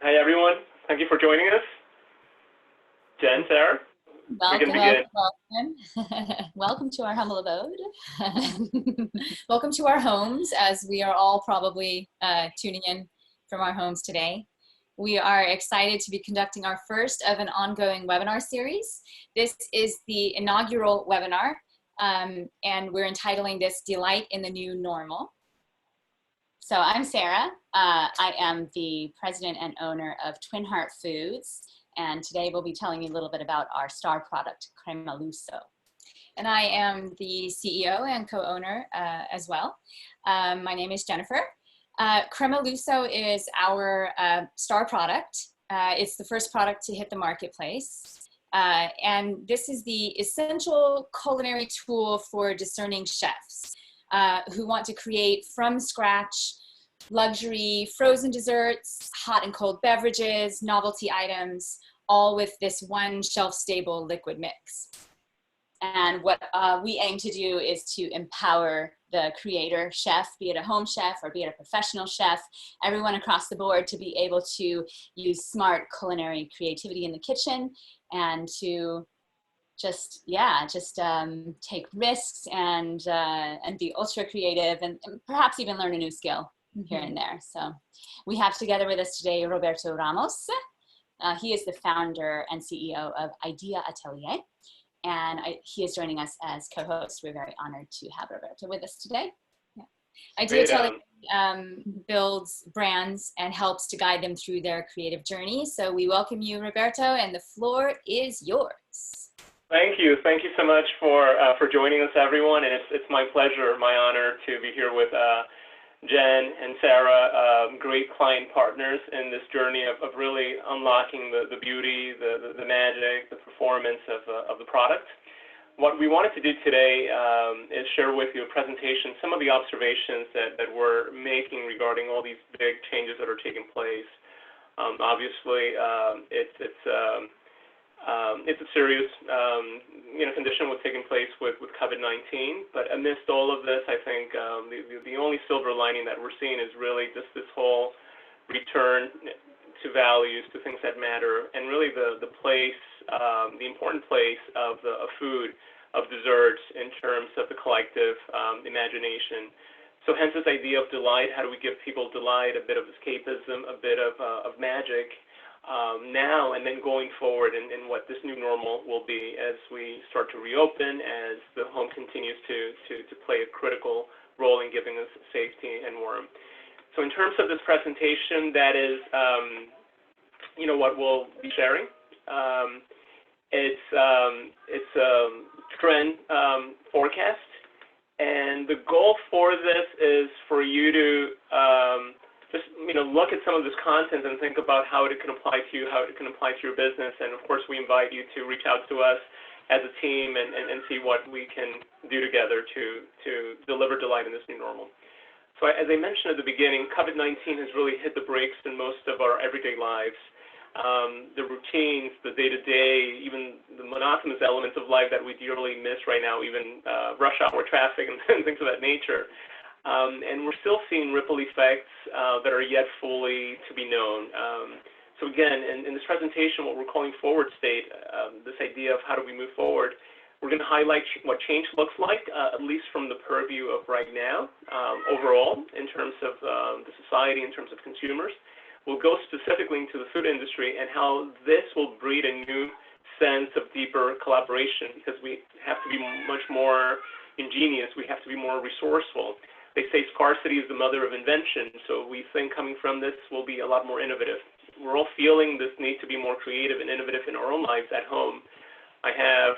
Hi, everyone. Thank you for joining us. Jen, Sarah, we can begin. Welcome. Welcome to our humble abode. Welcome to our homes, as we are all probably tuning in from our homes today. We are excited to be conducting our first of an ongoing webinar series. This is the inaugural webinar, and we're entitling this Delight in the New Normal. So I'm Sarah. I am the president and owner of Twin Heart Foods, and today we'll be telling you a little bit about our star product, Crema Lusso. And I am the CEO and co-owner as well. My name is Jennifer. Crema Lusso is our star product. It's the first product to hit the marketplace. And this is the essential culinary tool for discerning chefs who want to create from scratch luxury frozen desserts, hot and cold beverages, novelty items, all with this one shelf-stable liquid mix. And what we aim to do is to empower the creator chef, be it a home chef or be it a professional chef, everyone across the board to be able to use smart culinary creativity in the kitchen and to just take risks and be ultra creative and perhaps even learn a new skill here and there. So we have together with us today Roberto Ramos. He is the founder and CEO of Atelier, and he is joining us as co-host. We're very honored to have Roberto with us today. Yeah. Atelier builds brands and helps to guide them through their creative journey. So we welcome you, Roberto, and the floor is yours. Thank you. Thank you so much for joining us, everyone. And it's my pleasure, my honor to be here with Jen and Sarah, great client partners in this journey of really unlocking the beauty, the magic, the performance of the product. What we wanted to do today is share with you a presentation, some of the observations that we're making regarding all these big changes that are taking place. Obviously, it's a serious condition what's taking place with COVID-19, but amidst all of this, I think the only silver lining that we're seeing is really just this whole return to values, to things that matter, and really the place, the important place of food, of desserts in terms of the collective imagination. So hence this idea of delight. How do we give people delight, a bit of escapism, a bit of magic, now and then going forward in what this new normal will be as we start to reopen, as the home continues to play a critical role in giving us safety and warmth. So in terms of this presentation, that is, what we'll be sharing. It's a trend forecast, and the goal for this is for you to just look at some of this content and think about how it can apply to you, how it can apply to your business. And of course, we invite you to reach out to us as a team and see what we can do together to deliver delight in this new normal. So as I mentioned at the beginning, COVID-19 has really hit the brakes in most of our everyday lives. The routines, the day-to-day, even the monotonous elements of life that we dearly miss right now, even rush hour traffic and things of that nature. And we're still seeing ripple effects that are yet fully to be known. So again, in this presentation, what we're calling forward state, this idea of how do we move forward, we're going to highlight what change looks like, at least from the purview of right now, overall, in terms of the society, in terms of consumers. We'll go specifically into the food industry and how this will breed a new sense of deeper collaboration, because we have to be much more ingenious, we have to be more resourceful. They say scarcity is the mother of invention, so we think coming from this will be a lot more innovative. We're all feeling this need to be more creative and innovative in our own lives at home. I have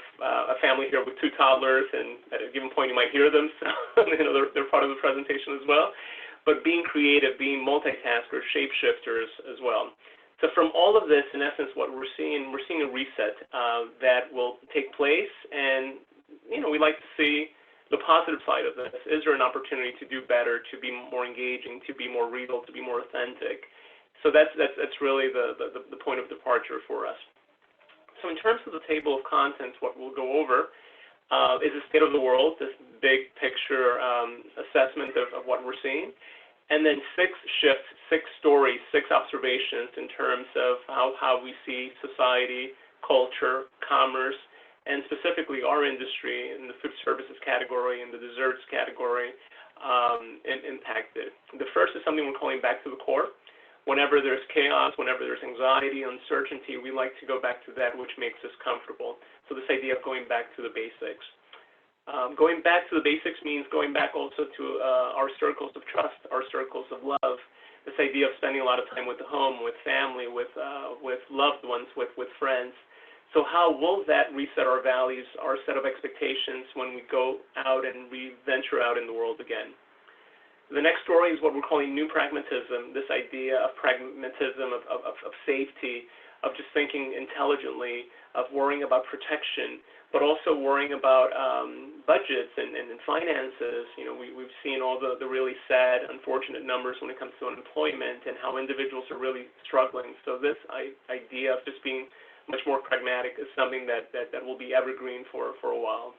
a family here with 2 toddlers, and at a given point you might hear them, so they're part of the presentation as well. But being creative, being multitaskers, shapeshifters as well. So from all of this, in essence, what we're seeing a reset that will take place, and we like to see the positive side of this. Is there an opportunity to do better, to be more engaging, to be more real, to be more authentic? So that's really the point of departure for us. So in terms of the table of contents, what we'll go over is the state of the world, this big picture assessment of what we're seeing. And then 6 shifts, 6 stories, 6 observations in terms of how we see society, culture, commerce, and specifically our industry in the food services category and the desserts category impacted. The first is something we're calling back to the core. Whenever there's chaos, whenever there's anxiety, uncertainty, we like to go back to that which makes us comfortable. So this idea of going back to the basics. Going back to the basics means going back also to our circles of trust, our circles of love. This idea of spending a lot of time with the home, with family, with loved ones, with friends. So how will that reset our values, our set of expectations when we go out and we venture out in the world again? The next story is what we're calling new pragmatism, this idea of pragmatism, of safety, of just thinking intelligently, of worrying about protection, but also worrying about budgets and finances. You know, we've seen all the really sad, unfortunate numbers when it comes to unemployment and how individuals are really struggling. So this idea of just being much more pragmatic is something that will be evergreen for a while.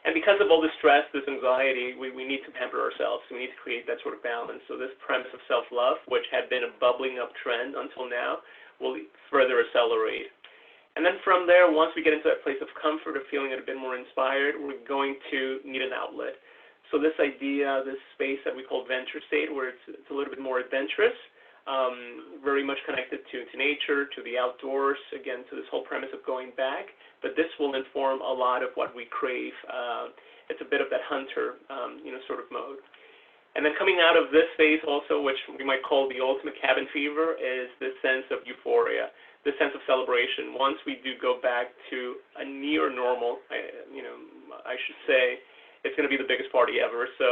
And because of all the stress, this anxiety, we need to pamper ourselves. We need to create that sort of balance. So this premise of self-love, which had been a bubbling up trend until now, will further accelerate. And then from there, once we get into that place of comfort, of feeling a bit more inspired, we're going to need an outlet. So this idea, this space that we call venture state, where it's a little bit more adventurous, very much connected to nature, to the outdoors, again, to this whole premise of going back. But this will inform a lot of what we crave. It's a bit of that hunter, sort of mode. And then coming out of this phase also, which we might call the ultimate cabin fever, is this sense of euphoria, this sense of celebration. Once we do go back to a near normal, I should say, it's going to be the biggest party ever. So,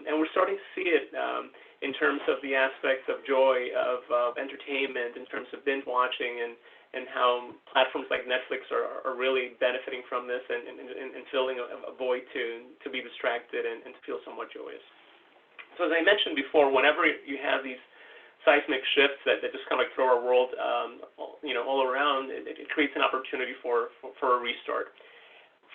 and we're starting to see it in terms of the aspects of joy, of entertainment, in terms of binge watching, and how platforms like Netflix are really benefiting from this and filling a void to be distracted and to feel somewhat joyous. So as I mentioned before, whenever you have these seismic shifts that just kind of like throw our world, all around, it creates an opportunity for a restart.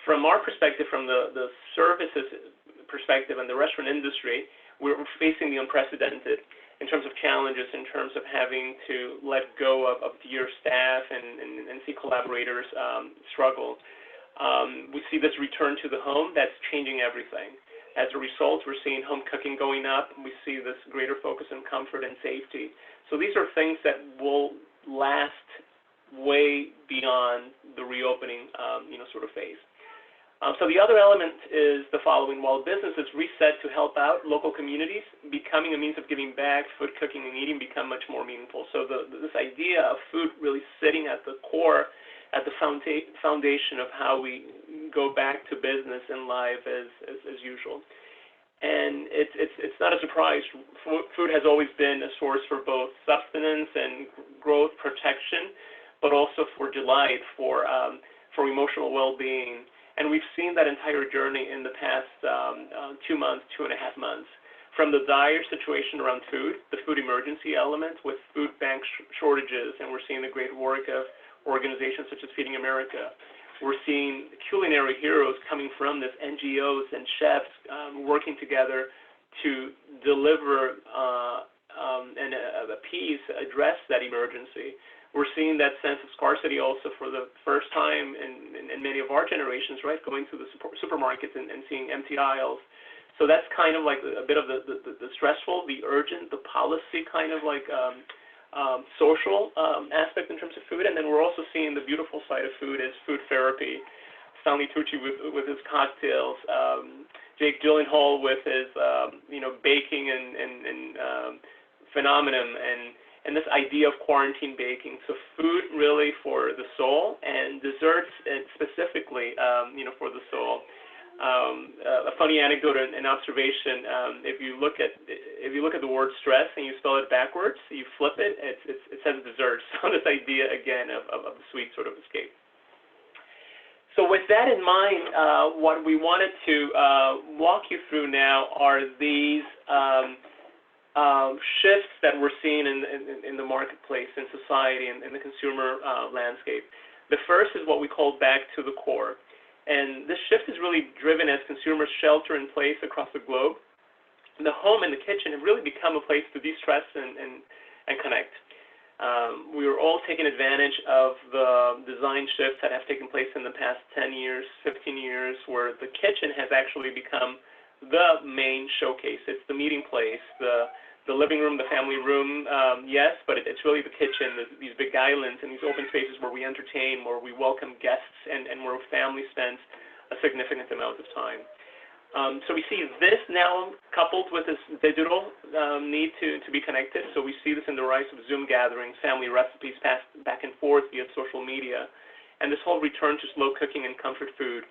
From our perspective, from the services perspective and the restaurant industry, we're facing the unprecedented in terms of challenges, in terms of having to let go of dear staff and see collaborators struggle. We see this return to the home that's changing everything. As a result, we're seeing home cooking going up. We see this greater focus on comfort and safety. So these are things that will last way beyond the reopening, sort of phase. So the other element is the following. While business is reset to help out local communities, becoming a means of giving back, food cooking and eating become much more meaningful. So this idea of food really sitting at the core, at the foundation of how we go back to business and life as usual. And it's not a surprise. Food has always been a source for both sustenance and growth protection, but also for delight, for emotional well-being. And we've seen that entire journey in the past 2 months, 2.5 months. From the dire situation around food, the food emergency element with food bank shortages, and we're seeing the great work of organizations such as Feeding America. We're seeing culinary heroes coming from this, NGOs and chefs working together to deliver and appease, address that emergency. We're seeing that sense of scarcity also for the first time in many of our generations, right? Going to the supermarkets and seeing empty aisles. So that's kind of like a bit of the stressful, the urgent, the policy kind of like social aspect in terms of food. And then we're also seeing the beautiful side of food is food therapy. Stanley Tucci with his cocktails, Jake Gyllenhaal with his baking and phenomenon, and this idea of quarantine baking. So food really for the soul, and desserts specifically for the soul. A funny anecdote and observation: if you look at the word stress and you spell it backwards, you flip it, it says desserts. So this idea again of the sweet sort of escape. So with that in mind, what we wanted to walk you through now are these shifts that we're seeing in the marketplace, in society, and in the consumer landscape. The first is what we call back to the core. And this shift is really driven as consumers shelter in place across the globe. the home and the kitchen have really become a place to de-stress and connect. We were all taking advantage of the design shifts that have taken place in the past 10 years, 15 years, where the kitchen has actually become the main showcase. It's the meeting place, the living room, the family room, yes, but it's really the kitchen, these big islands and these open spaces where we entertain, where we welcome guests, and where family spends a significant amount of time. So we see this now coupled with this digital need to be connected. So we see this in the rise of Zoom gatherings, family recipes passed back and forth via social media, and this whole return to slow cooking and comfort food.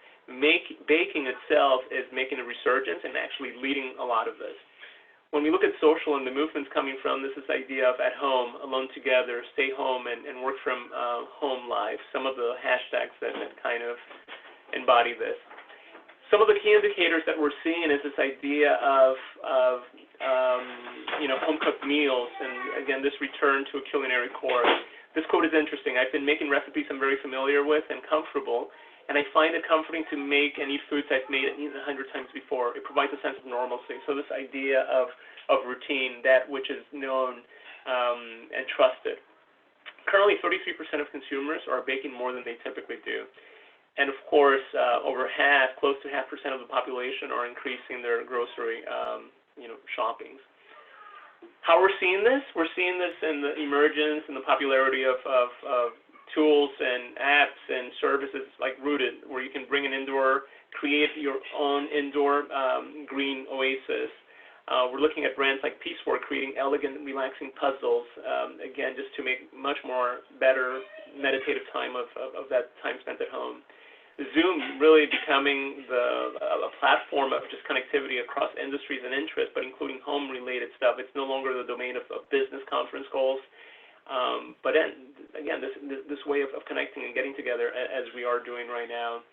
Baking itself is making a resurgence and actually leading a lot of this. When we look at social and the movements coming from this idea of at home, alone together, stay home, and work from home life, some of the hashtags that kind of embody this. Some of the key indicators that we're seeing is this idea of home-cooked meals, and again, this return to a culinary core. This quote is interesting. I've been making recipes I'm very familiar with and comfortable, and I find it comforting to make and eat foods I've made and eaten 100 times before. It provides a sense of normalcy. So this idea of routine, that which is known and trusted. Currently, 33% of consumers are baking more than they typically do. And of course, over half, close to 0.5% of the population are increasing their grocery, shoppings. How we're seeing this? We're seeing this in the emergence and the popularity of tools and apps and services like Rooted, where you can bring an indoor, create your own indoor green oasis. We're looking at brands like Piecework creating elegant, relaxing puzzles, again, just to make much more better meditative time of that time spent at home. Zoom really becoming a platform of just connectivity across industries and interests, but including home-related stuff. It's no longer the domain of business conference calls, but again, this way of connecting and getting together as we are doing right now.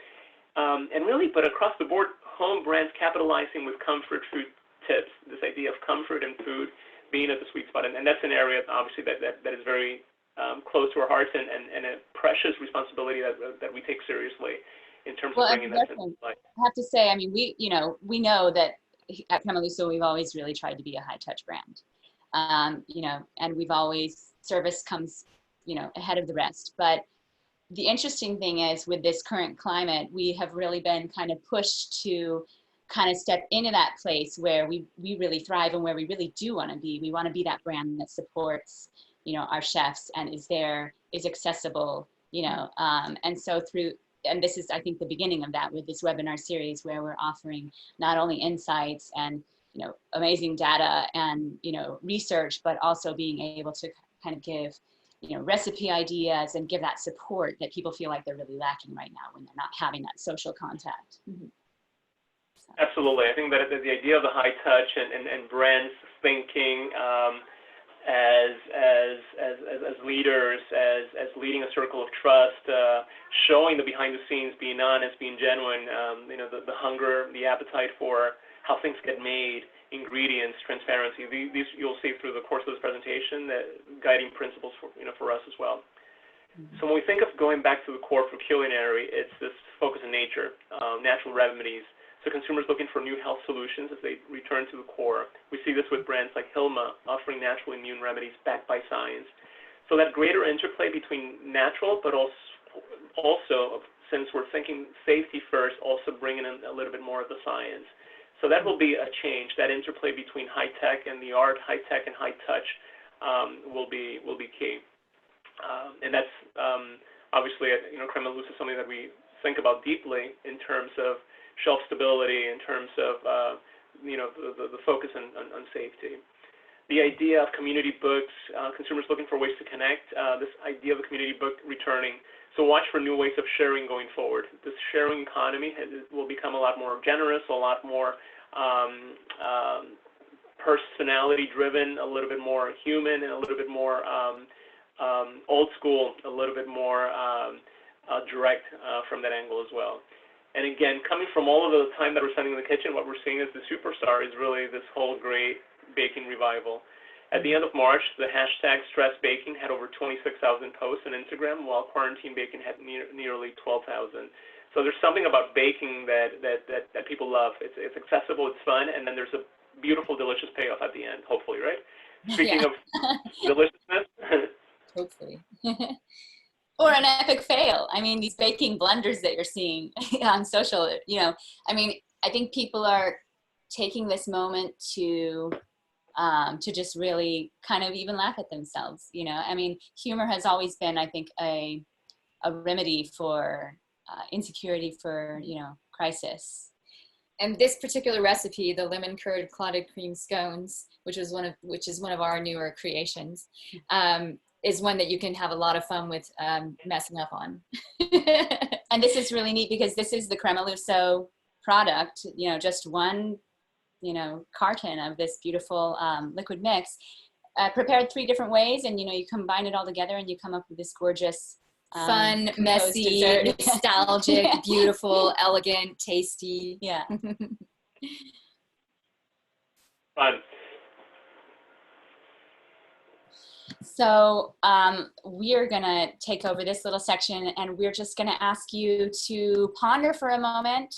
And really, but across the board, home brands capitalizing with comfort food tips, this idea of comfort and food being at the sweet spot. And that's an area, obviously, that is very close to our hearts and a precious responsibility that we take seriously in terms of bringing that into life. I have to say, I mean, we know that at Crema Lusso, we've always really tried to be a high-touch brand, and we've always, service comes, ahead of the rest. But the interesting thing is, with this current climate, we have really been kind of pushed to kind of step into that place where we really thrive and where we really do want to be. We want to be that brand that supports our chefs and is accessible, and so and this is, I think, the beginning of that with this webinar series, where we're offering not only insights and, amazing data and, research, but also being able to kind of give, recipe ideas and give that support that people feel like they're really lacking right now when they're not having that social contact. Mm-hmm. So. Absolutely. I think that the idea of the high touch and brands thinking, as leaders, as leading a circle of trust, showing the behind the scenes, being honest, being genuine, the hunger, the appetite for how things get made, ingredients, transparency. These you'll see through the course of this presentation, that guiding principles for us as well. Mm-hmm. So when we think of going back to the core for culinary, it's this focus on nature, natural remedies. So consumers looking for new health solutions as they return to the core. We see this with brands like Hilma offering natural immune remedies backed by science. So that greater interplay between natural, but also since we're thinking safety first, also bringing in a little bit more of the science. So that will be a change. That interplay between high tech and the art, high tech and high touch, will be key. And that's obviously Crema Lusso is something that we think about deeply in terms of shelf stability, in terms of the focus on safety. The idea of community books, consumers looking for ways to connect, this idea of a community book returning. So watch for new ways of sharing going forward. This sharing economy will become a lot more generous, a lot more personality driven, a little bit more human, and a little bit more old school, a little bit more direct from that angle as well. And again, coming from all of the time that we're spending in the kitchen, what we're seeing as the superstar is really this whole great baking revival. At the end of March, the hashtag Stress Baking had over 26,000 posts on Instagram, while Quarantine Baking had nearly 12,000. So there's something about baking that people love. It's accessible, it's fun, and then there's a beautiful, delicious payoff at the end, hopefully, right? Speaking Yeah. of deliciousness. Hopefully. Or an epic fail. I mean, these baking blunders that you're seeing on social, you know, I mean, I think people are taking this moment to just really kind of even laugh at themselves, you know. I mean, humor has always been, I think, a remedy for insecurity, for, you know, crisis. And this particular recipe, the lemon curd clotted cream scones, which is one of our newer creations, is one that you can have a lot of fun with messing up on. And this is really neat because this is the Crema Lusso product, you know, just one, you know, carton of this beautiful liquid mix, prepared 3 different ways, and, you know, you combine it all together and you come up with this gorgeous, fun, messy, dessert. Nostalgic, yeah. Beautiful, elegant, tasty. Yeah. Fun. So we're gonna take over this little section, and we're just gonna ask you to ponder for a moment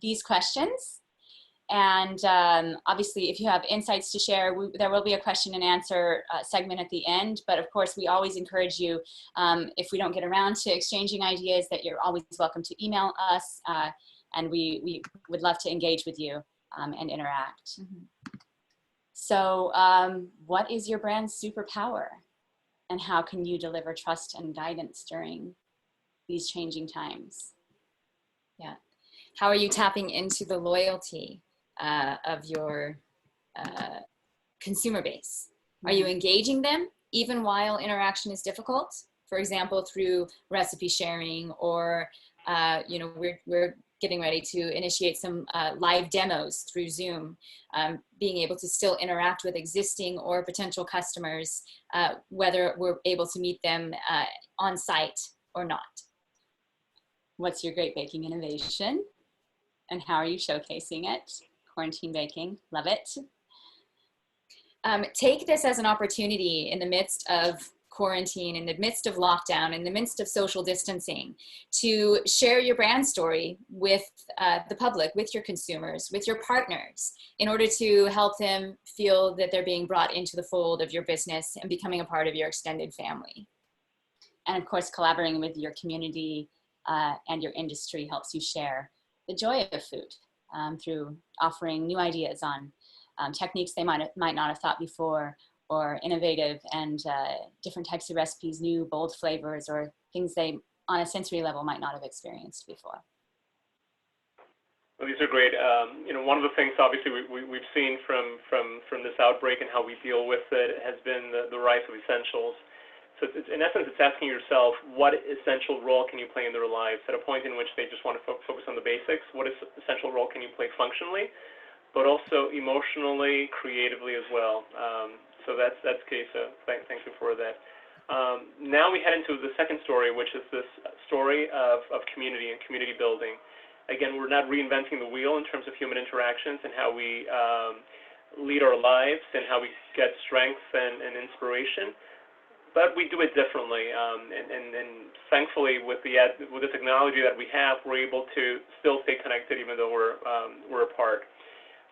these questions. And obviously, if you have insights to share, there will be a question and answer segment at the end. But of course, we always encourage you, if we don't get around to exchanging ideas, that you're always welcome to email us. And we would love to engage with you and interact. Mm-hmm. So what is your brand's superpower? And how can you deliver trust and guidance during these changing times? Yeah. How are you tapping into the loyalty of your consumer base? Are you engaging them even while interaction is difficult? For example, through recipe sharing, or you know, we're getting ready to initiate some live demos through Zoom, being able to still interact with existing or potential customers, whether we're able to meet them on site or not. What's your great baking innovation? And how are you showcasing it? Quarantine baking, love it. Take this as an opportunity in the midst of quarantine, in the midst of lockdown, in the midst of social distancing, to share your brand story with the public, with your consumers, with your partners, in order to help them feel that they're being brought into the fold of your business and becoming a part of your extended family. And of course, collaborating with your community and your industry helps you share the joy of food through offering new ideas on techniques they might not have thought before, or innovative and different types of recipes, new bold flavors, or things they on a sensory level might not have experienced before. Well, these are great. You know, one of the things obviously we've seen from this outbreak and how we deal with it has been the rise of essentials. So in essence, it's asking yourself, what essential role can you play in their lives? At a point in which they just want to focus on the basics, what essential role can you play functionally, but also emotionally, creatively as well? So that's key. So thank you for that. Now we head into the second story, which is this story of community and community building. Again, we're not reinventing the wheel in terms of human interactions and how we lead our lives and how we get strength and inspiration. But we do it differently, and thankfully, with the technology that we have, we're able to still stay connected even though we're apart.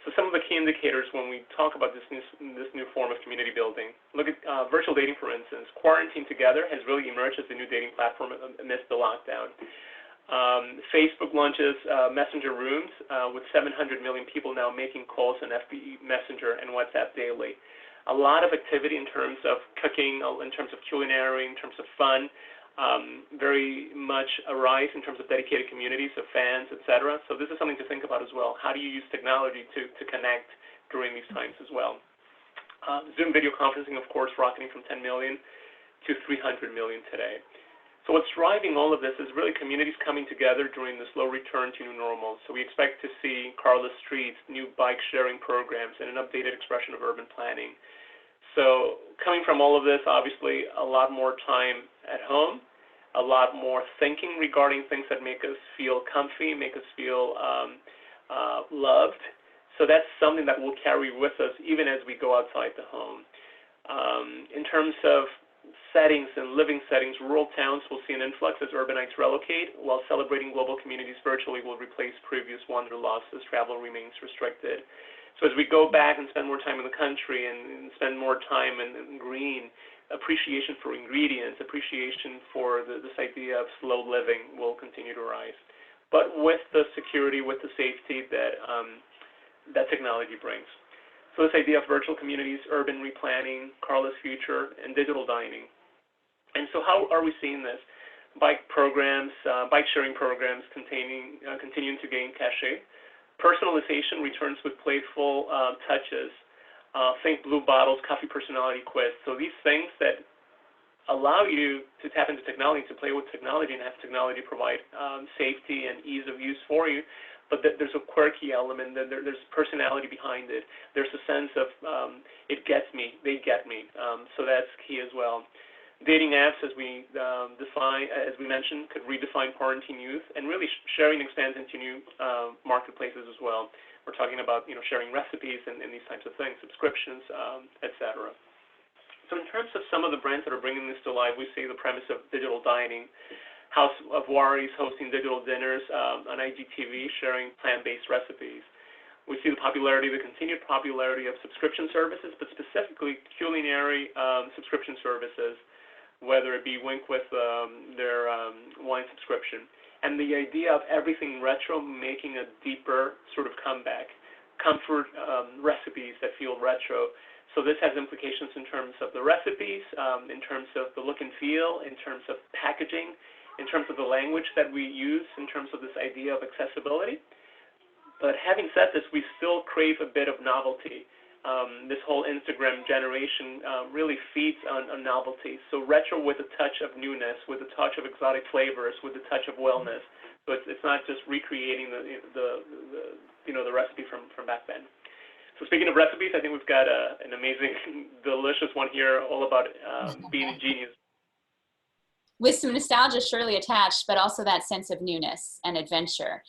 So some of the key indicators when we talk about this new form of community building, look at virtual dating, for instance. Quarantine Together has really emerged as the new dating platform amidst the lockdown. Facebook launches Messenger Rooms with 700 million people now making calls on FB Messenger and WhatsApp daily. A lot of activity in terms of cooking, in terms of culinary, in terms of fun, very much a rise in terms of dedicated communities of fans, etc. So this is something to think about as well. How do you use technology to connect during these times as well? Zoom video conferencing, of course, rocketing from 10 million to 300 million today. So what's driving all of this is really communities coming together during the slow return to new normal. So we expect to see carless streets, new bike sharing programs, and an updated expression of urban planning. So coming from all of this, obviously, a lot more time at home, a lot more thinking regarding things that make us feel comfy, make us feel loved. So that's something that we'll carry with us even as we go outside the home. In terms of settings and living settings, rural towns will see an influx as urbanites relocate, while celebrating global communities virtually will replace previous wanderlust as travel remains restricted. So as we go back and spend more time in the country and spend more time in green, appreciation for ingredients, appreciation for this idea of slow living will continue to rise. But with the security, with the safety that that technology brings. So this idea of virtual communities, urban replanning, Carla's future, and digital dining. And so how are we seeing this? Bike programs, bike sharing programs continuing to gain cachet. Personalization returns with playful touches. Think blue bottles, coffee personality quiz. So these things that allow you to tap into technology, to play with technology, and have technology provide safety and ease of use for you. But there's a quirky element, there's personality behind it. There's a sense of it gets me, they get me. So that's key as well. Dating apps, as we mentioned, could redefine quarantine youth, and really sharing expands into new marketplaces as well. We're talking about sharing recipes and these types of things, subscriptions, etc. So in terms of some of the brands that are bringing this to life, we see the premise of digital dining. House of Waris hosting digital dinners on IGTV, sharing plant-based recipes. We see the continued popularity of subscription services, but specifically culinary subscription services, whether it be Wink with their wine subscription. And the idea of everything retro making a deeper sort of comeback, comfort recipes that feel retro. So this has implications in terms of the recipes, in terms of the look and feel, in terms of packaging, in terms of the language that we use, in terms of this idea of accessibility. But having said this, we still crave a bit of novelty. This whole Instagram generation really feeds on novelty. So retro with a touch of newness, with a touch of exotic flavors, with a touch of wellness. So it's not just recreating the recipe from back then. So speaking of recipes, I think we've got an amazing, delicious one here, all about being ingenious. With some nostalgia surely attached, but also that sense of newness and adventure.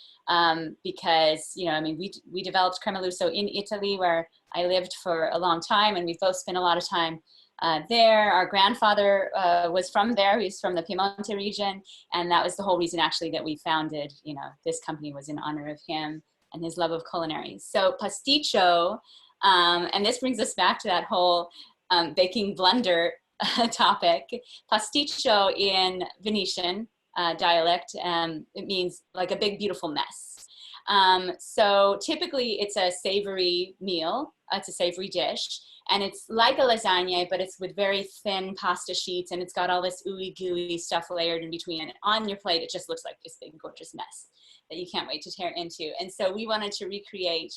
Because, we developed Crema Lusso in Italy, where I lived for a long time, and we both spent a lot of time there. Our grandfather was from there. He's from the Piemonte region, and that was the whole reason, actually, that we founded, this company was in honor of him and his love of culinary. So pasticcio, and this brings us back to that whole baking blender topic. Pasticcio in Venetian dialect, it means like a big, beautiful mess. So typically it's a savory meal, it's a savory dish, and it's like a lasagna, but it's with very thin pasta sheets, and it's got all this ooey gooey stuff layered in between, and on your plate it just looks like this big, gorgeous mess that you can't wait to tear into. And so we wanted to recreate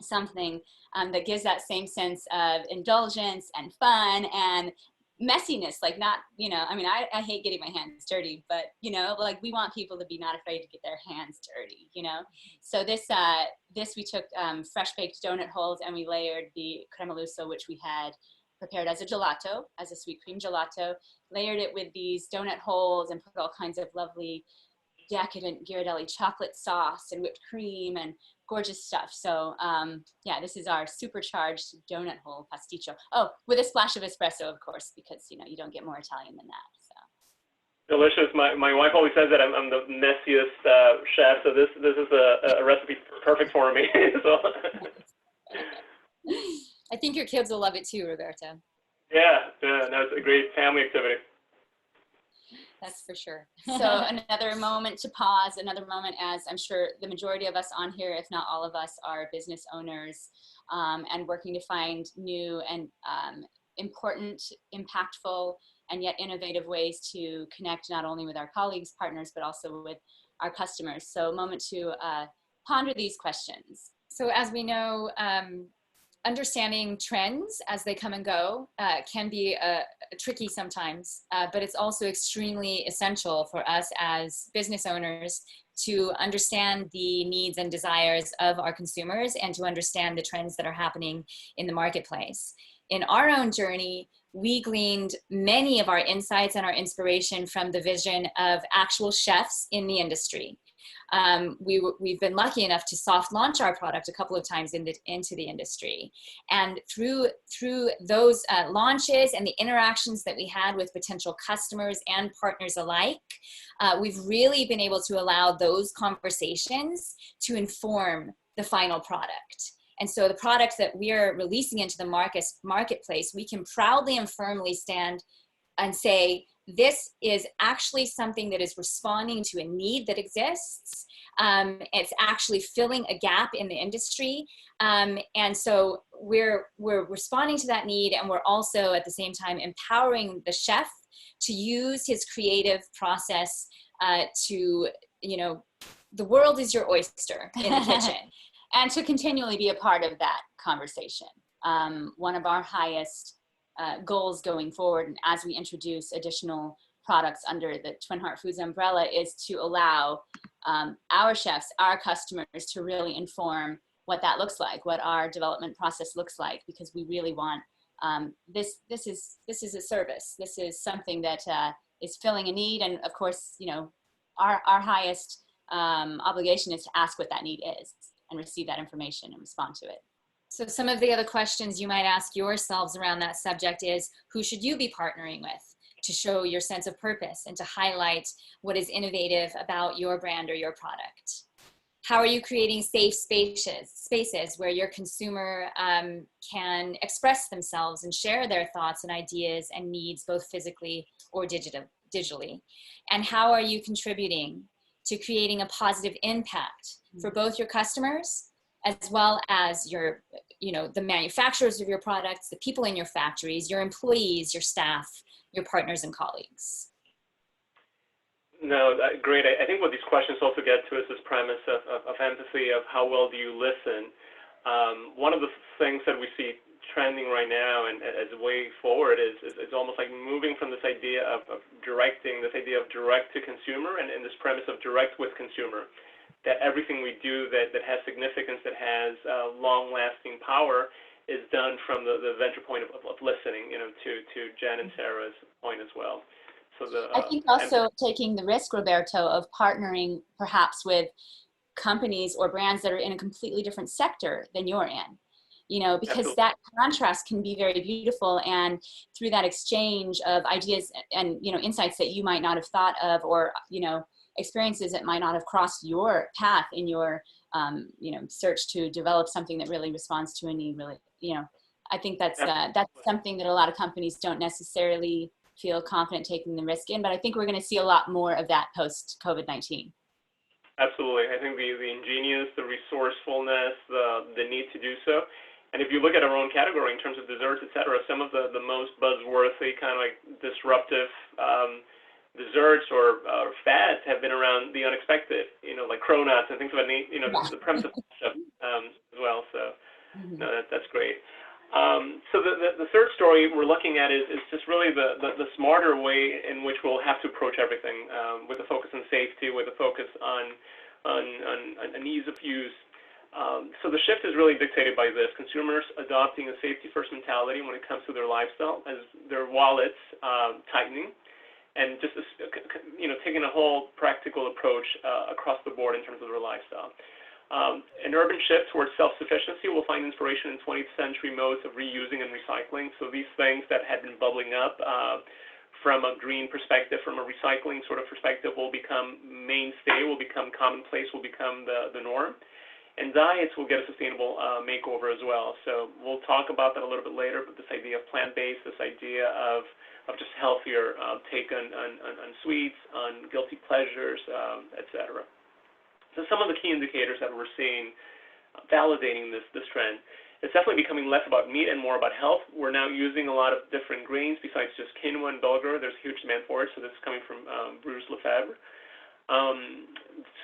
something that gives that same sense of indulgence and fun and messiness, like not, I hate getting my hands dirty, but, we want people to be not afraid to get their hands dirty, So this we took fresh baked donut holes, and we layered the Crema Lusso, which we had prepared as a gelato, as a sweet cream gelato, layered it with these donut holes and put all kinds of lovely decadent Ghirardelli chocolate sauce and whipped cream and gorgeous stuff. So this is our supercharged donut hole pasticcio. Oh, with a splash of espresso, of course, because you don't get more Italian than that. So delicious. My wife always says that I'm the messiest chef, so this is a recipe perfect for me. So I think your kids will love it too, Roberto. Yeah, no, it's a great family activity. That's for sure. So another moment to pause, another moment, as I'm sure the majority of us on here, if not all of us, are business owners and working to find new and important, impactful, and yet innovative ways to connect not only with our colleagues, partners, but also with our customers. So a moment to ponder these questions. So as we know, understanding trends as they come and go can be tricky sometimes, but it's also extremely essential for us as business owners to understand the needs and desires of our consumers and to understand the trends that are happening in the marketplace. In our own journey, we gleaned many of our insights and our inspiration from the vision of actual chefs in the industry. We've been lucky enough to soft launch our product a couple of times into the industry. And through those launches and the interactions that we had with potential customers and partners alike, we've really been able to allow those conversations to inform the final product. And so the products that we are releasing into the marketplace, we can proudly and firmly stand and say, this is actually something that is responding to a need that exists. It's actually filling a gap in the industry. And so we're responding to that need, and we're also at the same time empowering the chef to use his creative process to, the world is your oyster in the kitchen. And to continually be a part of that conversation. One of our highest goals going forward, and as we introduce additional products under the Twin Heart Foods umbrella, is to allow our chefs, our customers, to really inform what that looks like, what our development process looks like, because we really want this is a service. This is something that is filling a need, and of course, our highest obligation is to ask what that need is and receive that information and respond to it. So some of the other questions you might ask yourselves around that subject is, who should you be partnering with to show your sense of purpose and to highlight what is innovative about your brand or your product? How are you creating safe spaces where your consumer can express themselves and share their thoughts and ideas and needs, both physically or digitally? And how are you contributing to creating a positive impact for both your customers as well as your, the manufacturers of your products, the people in your factories, your employees, your staff, your partners and colleagues? No, great. I think what these questions also get to is this premise of empathy, of how well do you listen. One of the things that we see trending right now and as a way forward is almost like moving from this idea of directing, this idea of direct to consumer and this premise of direct with consumer, that everything we do that has significance, that has long-lasting power, is done from the venture point of listening, to Jen and Sarah's point as well. So I think also taking the risk, Roberto, of partnering perhaps with companies or brands that are in a completely different sector than you're in, because Absolutely. That contrast can be very beautiful. And through that exchange of ideas and, insights that you might not have thought of, or, experiences that might not have crossed your path in your, search to develop something that really responds to a need, really, I think that's something that a lot of companies don't necessarily feel confident taking the risk in, but I think we're going to see a lot more of that post COVID-19. Absolutely. I think the ingenious, the resourcefulness, the need to do so. And if you look at our own category in terms of desserts, et cetera, some of the most buzzworthy, kind of like disruptive desserts or fads have been around the unexpected, like cronuts and things of that nature, the premise of as well. So no, that's great. So the third story we're looking at is just really the smarter way in which we'll have to approach everything, with a focus on safety, with a focus on ease of use. So the shift is really dictated by this: consumers adopting a safety-first mentality when it comes to their lifestyle, as their wallets tightening, and just taking a whole practical approach across the board in terms of their lifestyle. An urban shift towards self-sufficiency will find inspiration in 20th century modes of reusing and recycling. So these things that had been bubbling up from a green perspective, from a recycling sort of perspective, will become mainstay, will become commonplace, will become the norm. And diets will get a sustainable makeover as well. So we'll talk about that a little bit later, but this idea of plant-based, this idea of just healthier take on sweets, on guilty pleasures, et cetera. So some of the key indicators that we're seeing validating this trend, it's definitely becoming less about meat and more about health. We're now using a lot of different grains besides just quinoa and bulgur. There's huge demand for it, so this is coming from Bruce Lefebvre.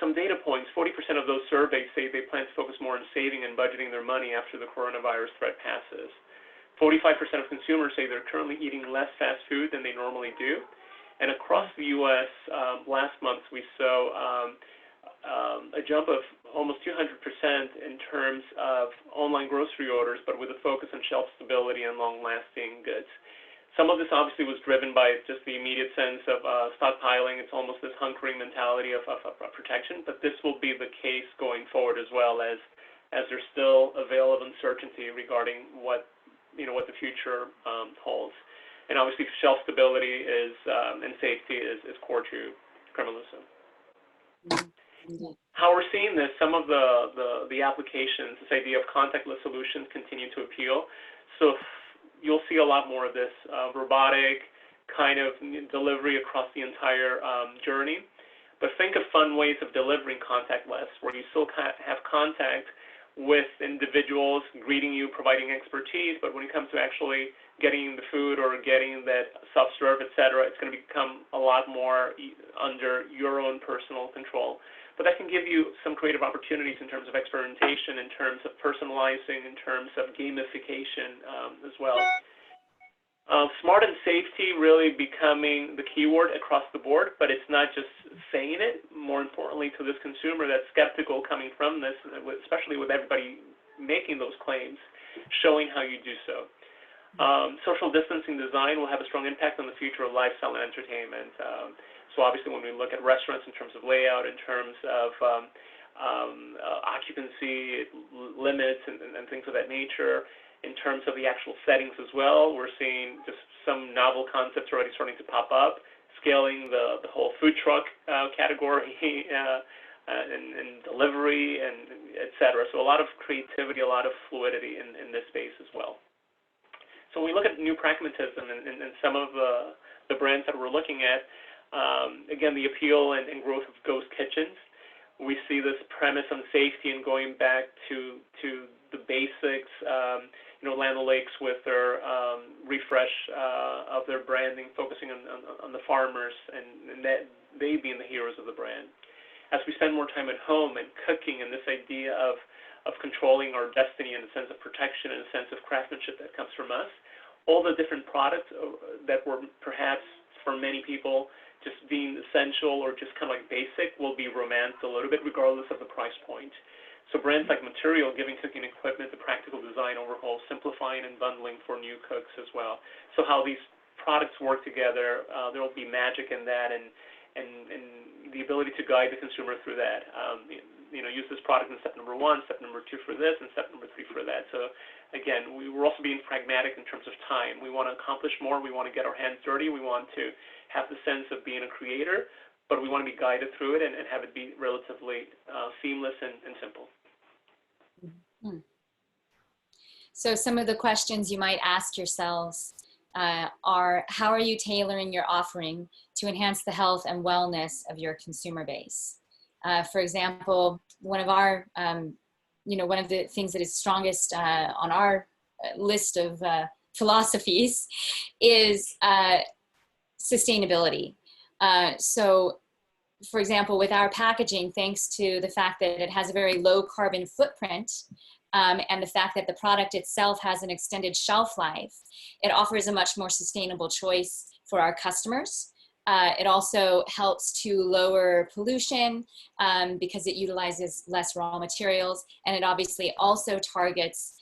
Some data points: 40% of those surveyed say they plan to focus more on saving and budgeting their money after the coronavirus threat passes. 45% of consumers say they're currently eating less fast food than they normally do. And across the U.S., last month we saw a jump of almost 200% in terms of online grocery orders, but with a focus on shelf stability and long-lasting goods. Some of this obviously was driven by just the immediate sense of stockpiling. It's almost this hunkering mentality of protection, but this will be the case going forward as well, as there's still a veil of uncertainty regarding what the future holds. And obviously shelf stability and safety is core to Crema Lusso. how we're seeing this, some of the applications, this idea of contactless solutions continue to appeal. So you'll see a lot more of this robotic kind of delivery across the entire journey. But think of fun ways of delivering contactless, where you still have contact with individuals greeting you, providing expertise, but when it comes to actually getting the food or getting that self-serve, et cetera, it's going to become a lot more under your own personal control. But that can give you some creative opportunities in terms of experimentation, in terms of personalizing, in terms of gamification as well. Smart and safety really becoming the keyword across the board, but it's not just saying it. More importantly, to this consumer that's skeptical coming from this, especially with everybody making those claims, showing how you do so. Social distancing design will have a strong impact on the future of lifestyle and entertainment. So obviously when we look at restaurants in terms of layout, in terms of occupancy limits and things of that nature, in terms of the actual settings as well, we're seeing just some novel concepts already starting to pop up, scaling the whole food truck category and delivery and et cetera. So a lot of creativity, a lot of fluidity in this space as well. So when we look at new pragmatism and some of the brands that we're looking at, again, the appeal and growth of ghost kitchens, we see this premise on safety and going back to the basics. Land O'Lakes with their refresh of their branding, focusing on the farmers and that they being the heroes of the brand. As we spend more time at home and cooking, and this idea of controlling our destiny in a sense of protection and a sense of craftsmanship that comes from us, all the different products that were perhaps for many people just being essential or just kind of like basic will be romanced a little bit regardless of the price point. So brands like Material giving cooking equipment the practical design overhaul, simplifying and bundling for new cooks as well. So how these products work together, there will be magic in that, and the ability to guide the consumer through that. Use this product in step number 1, step number 2 for this, and step number 3 for that. So again, we're also being pragmatic in terms of time. We want to accomplish more. We want to get our hands dirty. We want to have the sense of being a creator, but we want to be guided through it and have it be relatively seamless and simple. So some of the questions you might ask yourselves are, how are you tailoring your offering to enhance the health and wellness of your consumer base? For example, one of our, one of the things that is strongest on our list of philosophies is sustainability. So, for example, with our packaging, thanks to the fact that it has a very low carbon footprint and the fact that the product itself has an extended shelf life, it offers a much more sustainable choice for our customers. It also helps to lower pollution because it utilizes less raw materials, and it obviously also targets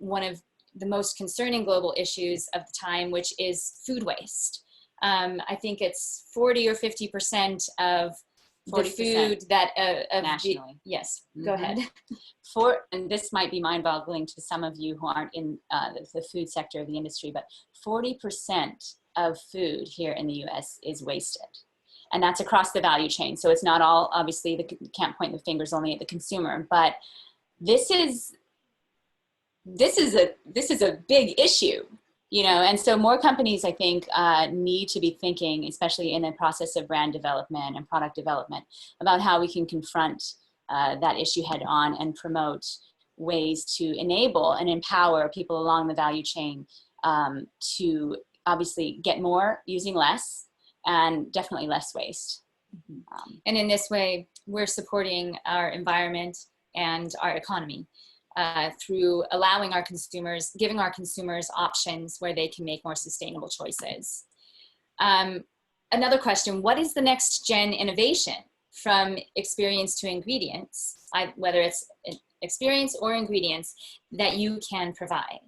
one of the most concerning global issues of the time, which is food waste. I think it's 40 or 50% of the food that nationally. Yes, go ahead. And this might be mind-boggling to some of you who aren't in the food sector of the industry, but 40% of food here in the U.S. is wasted, and that's across the value chain. So it's not all, obviously, you can't point the fingers only at the consumer, but this is a big issue. And so more companies, I think, need to be thinking, especially in the process of brand development and product development, about how we can confront that issue head on and promote ways to enable and empower people along the value chain to obviously get more using less, and definitely less waste. And in this way, we're supporting our environment and our economy. Through allowing our consumers, giving our consumers options where they can make more sustainable choices. Another question, what is the next gen innovation from experience to ingredients, whether it's experience or ingredients, that you can provide?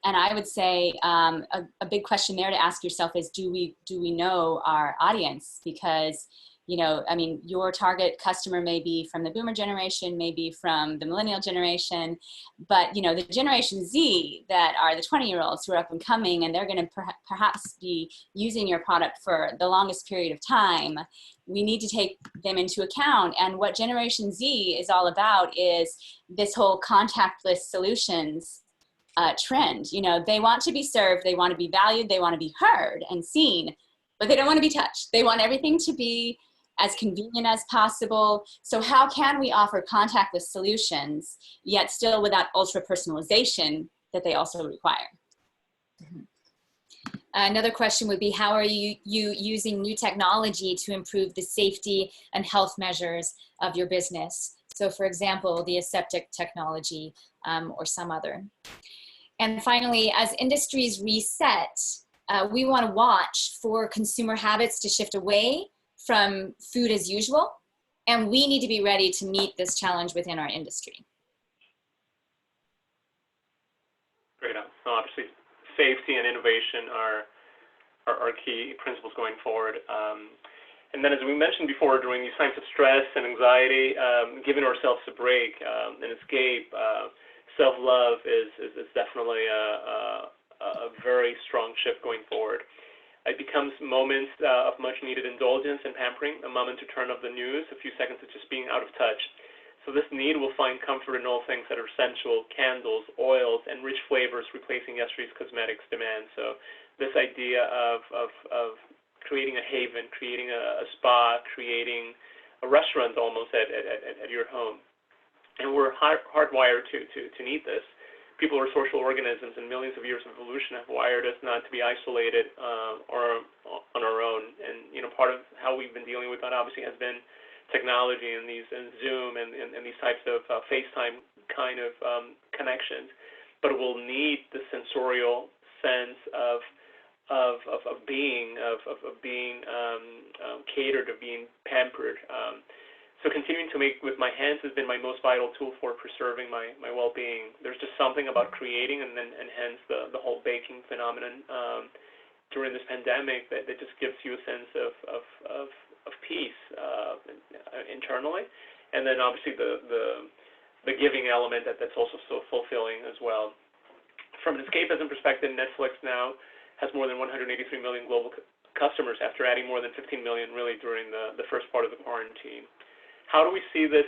And I would say a big question there to ask yourself is, do we know our audience? Because You know, I mean, your target customer may be from the boomer generation, maybe from the millennial generation, but, you know, the Generation Z that are the 20-year-olds who are up and coming, and they're going to perhaps be using your product for the longest period of time. We need to take them into account. And what Generation Z is all about is this whole contactless solutions trend. You know, they want to be served, they want to be valued, they want to be heard and seen, but they don't want to be touched. They want everything to be as convenient as possible. So how can we offer contactless solutions, yet still without ultra personalization that they also require? Another question would be, how are you using new technology to improve the safety and health measures of your business? So for example, the aseptic technology or some other. And finally, as industries reset, we want to watch for consumer habits to shift away from food as usual, and we need to be ready to meet this challenge within our industry. Great. So obviously, safety and innovation are key principles going forward. And then, as we mentioned before, during these times of stress and anxiety, giving ourselves a break, an escape, self-love is definitely a very strong shift going forward. It becomes moments of much-needed indulgence and pampering, a moment to turn off the news, a few seconds of just being out of touch. So this need will find comfort in all things that are sensual, candles, oils, and rich flavors replacing yesterday's cosmetics demand. So this idea of creating a haven, creating a spa, creating a restaurant almost at your home. And we're hardwired to need this. People are social organisms, and millions of years of evolution have wired us not to be isolated or on our own. And you know, part of how we've been dealing with that obviously has been technology and Zoom and these types of FaceTime kind of connections. But we'll need the sensorial sense of being catered, of being pampered. So continuing to make with my hands has been my most vital tool for preserving my well-being. There's just something about creating and hence the whole baking phenomenon during this pandemic that just gives you a sense of peace internally, and then obviously the giving element that's also so fulfilling as well. From an escapism perspective, Netflix now has more than 183 million global customers after adding more than 15 million really during the first part of the quarantine. How do we see this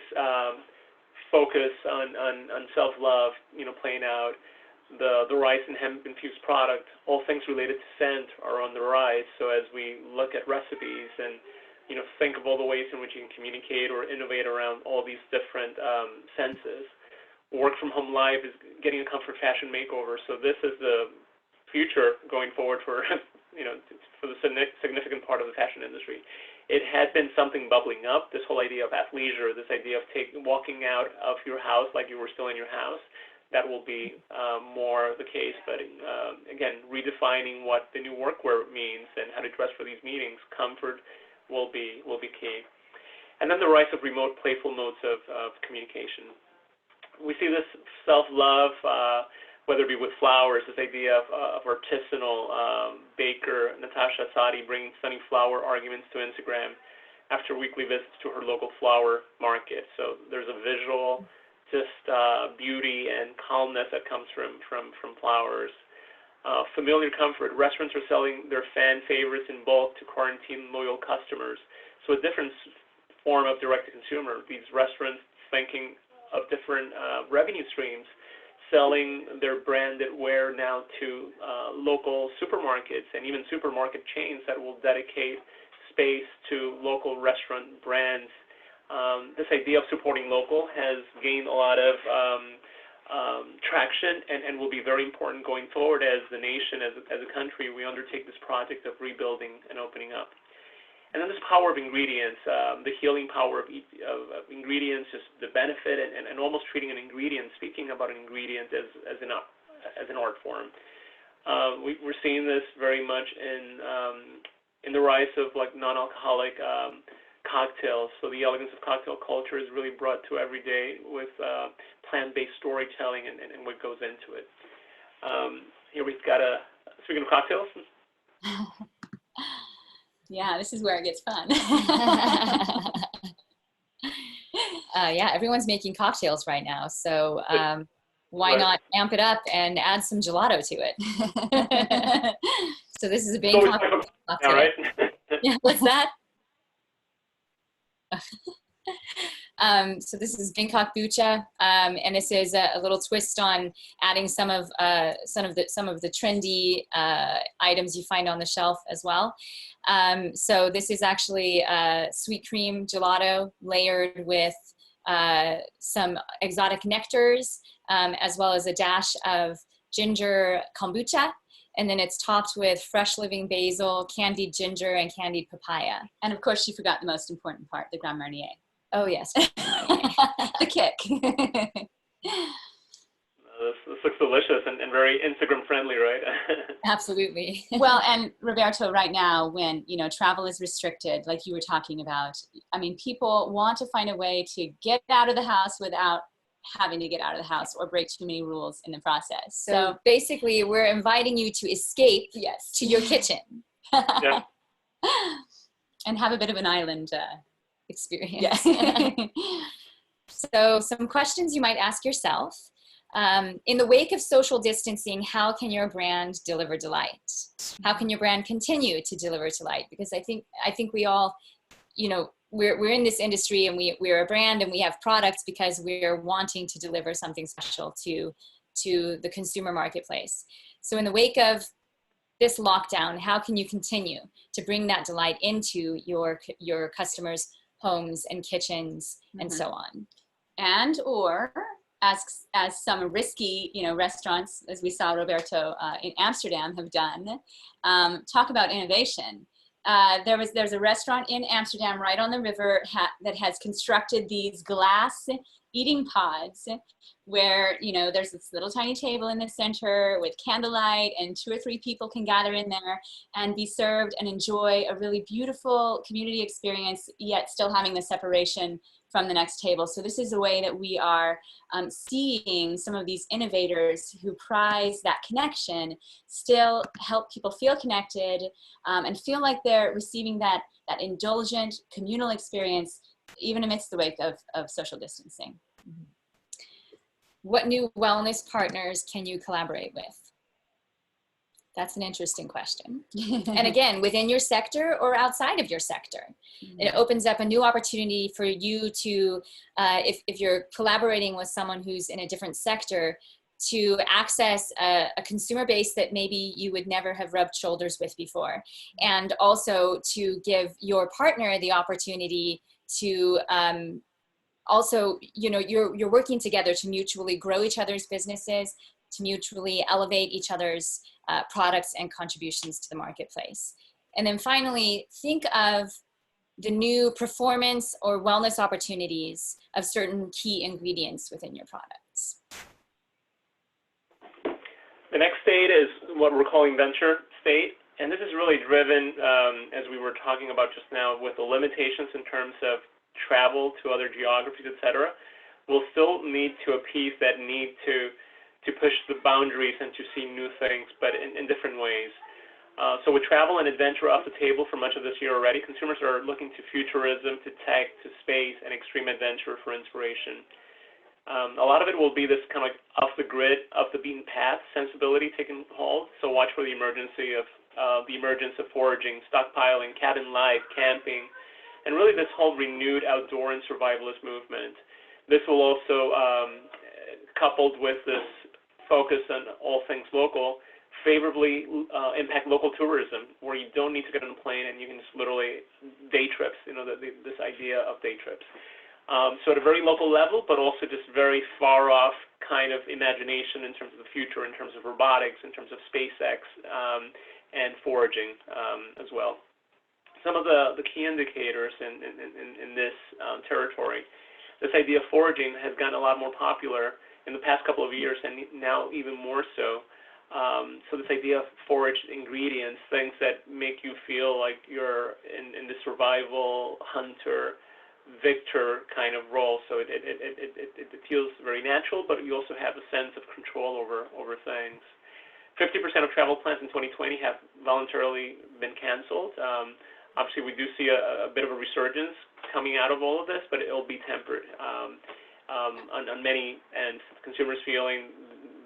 focus on self-love, you know, playing out? The rice and hemp-infused product, all things related to scent are on the rise. So as we look at recipes and, you know, think of all the ways in which you can communicate or innovate around all these different senses, work from home life is getting a comfort fashion makeover. So this is the future going forward for, you know, for the significant part of the fashion industry. It had been something bubbling up, this whole idea of athleisure, this idea of walking out of your house like you were still in your house. That will be more the case, but again, redefining what the new workwear means and how to dress for these meetings, comfort will be key. And then the rise of remote, playful modes of communication. We see this self-love, whether it be with flowers, this idea of artisanal baker Natasha Sadi bringing stunning flower arguments to Instagram after weekly visits to her local flower market. So there's a visual just beauty and calmness that comes from flowers. Familiar comfort. Restaurants are selling their fan favorites in bulk to quarantine loyal customers. So a different form of direct-to-consumer. These restaurants thinking of different revenue streams, selling their branded wear now to local supermarkets and even supermarket chains that will dedicate space to local restaurant brands. This idea of supporting local has gained a lot of traction and will be very important going forward as the nation, as a country, we undertake this project of rebuilding and opening up. And then this power of ingredients, the healing power of ingredients, just the benefit and almost treating an ingredient, speaking about an ingredient as an art form. We're seeing this very much in the rise of like non-alcoholic cocktails. So the elegance of cocktail culture is really brought to every day with plant-based storytelling and what goes into it. Here we've got speaking of cocktails. Yeah, this is where it gets fun. Yeah, everyone's making cocktails right now, so why not amp it up and add some gelato to it? So this is a Bangkok cocktail. All right. Yeah, what's that? So this is Bangkok Bucha, and this is a little twist on adding some of the trendy items you find on the shelf as well. So this is actually sweet cream gelato layered with some exotic nectars, as well as a dash of ginger kombucha. And then it's topped with fresh living basil, candied ginger, and candied papaya. And of course, you forgot the most important part, the Grand Marnier. Oh, yes. The kick. This looks delicious and very Instagram friendly, right? Absolutely. Well, and Roberto, right now, when, you know, travel is restricted, like you were talking about, I mean, people want to find a way to get out of the house without having to get out of the house or break too many rules in the process. So basically, we're inviting you to escape to your kitchen. Yeah. And have a bit of an island experience. Yes. So some questions you might ask yourself. In the wake of social distancing, how can your brand deliver delight? How can your brand continue to deliver delight? Because I think we all, you know, we're in this industry, and we're a brand, and we have products because we're wanting to deliver something special to the consumer marketplace. So in the wake of this lockdown, how can you continue to bring that delight into your customers' homes and kitchens and so on? And or as some risky, you know, restaurants, as we saw Roberto in Amsterdam have done, talk about innovation. There's a restaurant in Amsterdam right on the river that has constructed these glass eating pods where, you know, there's this little tiny table in the center with candlelight, and 2 or 3 people can gather in there and be served and enjoy a really beautiful community experience, yet still having the separation from the next table. So this is a way that we are seeing some of these innovators who prize that connection still help people feel connected and feel like they're receiving that indulgent communal experience even amidst the wake of social distancing. What new wellness partners can you collaborate with? That's an interesting question. And again, within your sector or outside of your sector, it opens up a new opportunity for you to, if you're collaborating with someone who's in a different sector, to access a consumer base that maybe you would never have rubbed shoulders with before. And also to give your partner the opportunity to also, you know, you're working together to mutually grow each other's businesses, to mutually elevate each other's products and contributions to the marketplace. And then finally, think of the new performance or wellness opportunities of certain key ingredients within your products. The next state is what we're calling venture state. And this is really driven, as we were talking about just now, with the limitations in terms of travel to other geographies, et cetera. We'll still need to appease that need to push the boundaries and to see new things, but in different ways. So with travel and adventure off the table for much of this year already, consumers are looking to futurism, to tech, to space, and extreme adventure for inspiration. A lot of it will be this kind of like off the grid, off the beaten path sensibility taking hold. So watch for the emergence of foraging, stockpiling, cabin life, camping, and really this whole renewed outdoor and survivalist movement. This will also, coupled with this focus on all things local, favorably impact local tourism, where you don't need to get on a plane and you can just literally day trips, you know, this idea of day trips. So at a very local level, but also just very far off kind of imagination in terms of the future, in terms of robotics, in terms of SpaceX, and foraging as well. Some of the key indicators in this territory, this idea of foraging has gotten a lot more popular in the past couple of years, and now even more so. So this idea of foraged ingredients, things that make you feel like you're in the survival hunter victor kind of role. So it feels very natural, but you also have a sense of control over things. 50% of travel plans in 2020 have voluntarily been canceled. Obviously, we do see a bit of a resurgence coming out of all of this, but it'll be tempered. On many ends, consumers feeling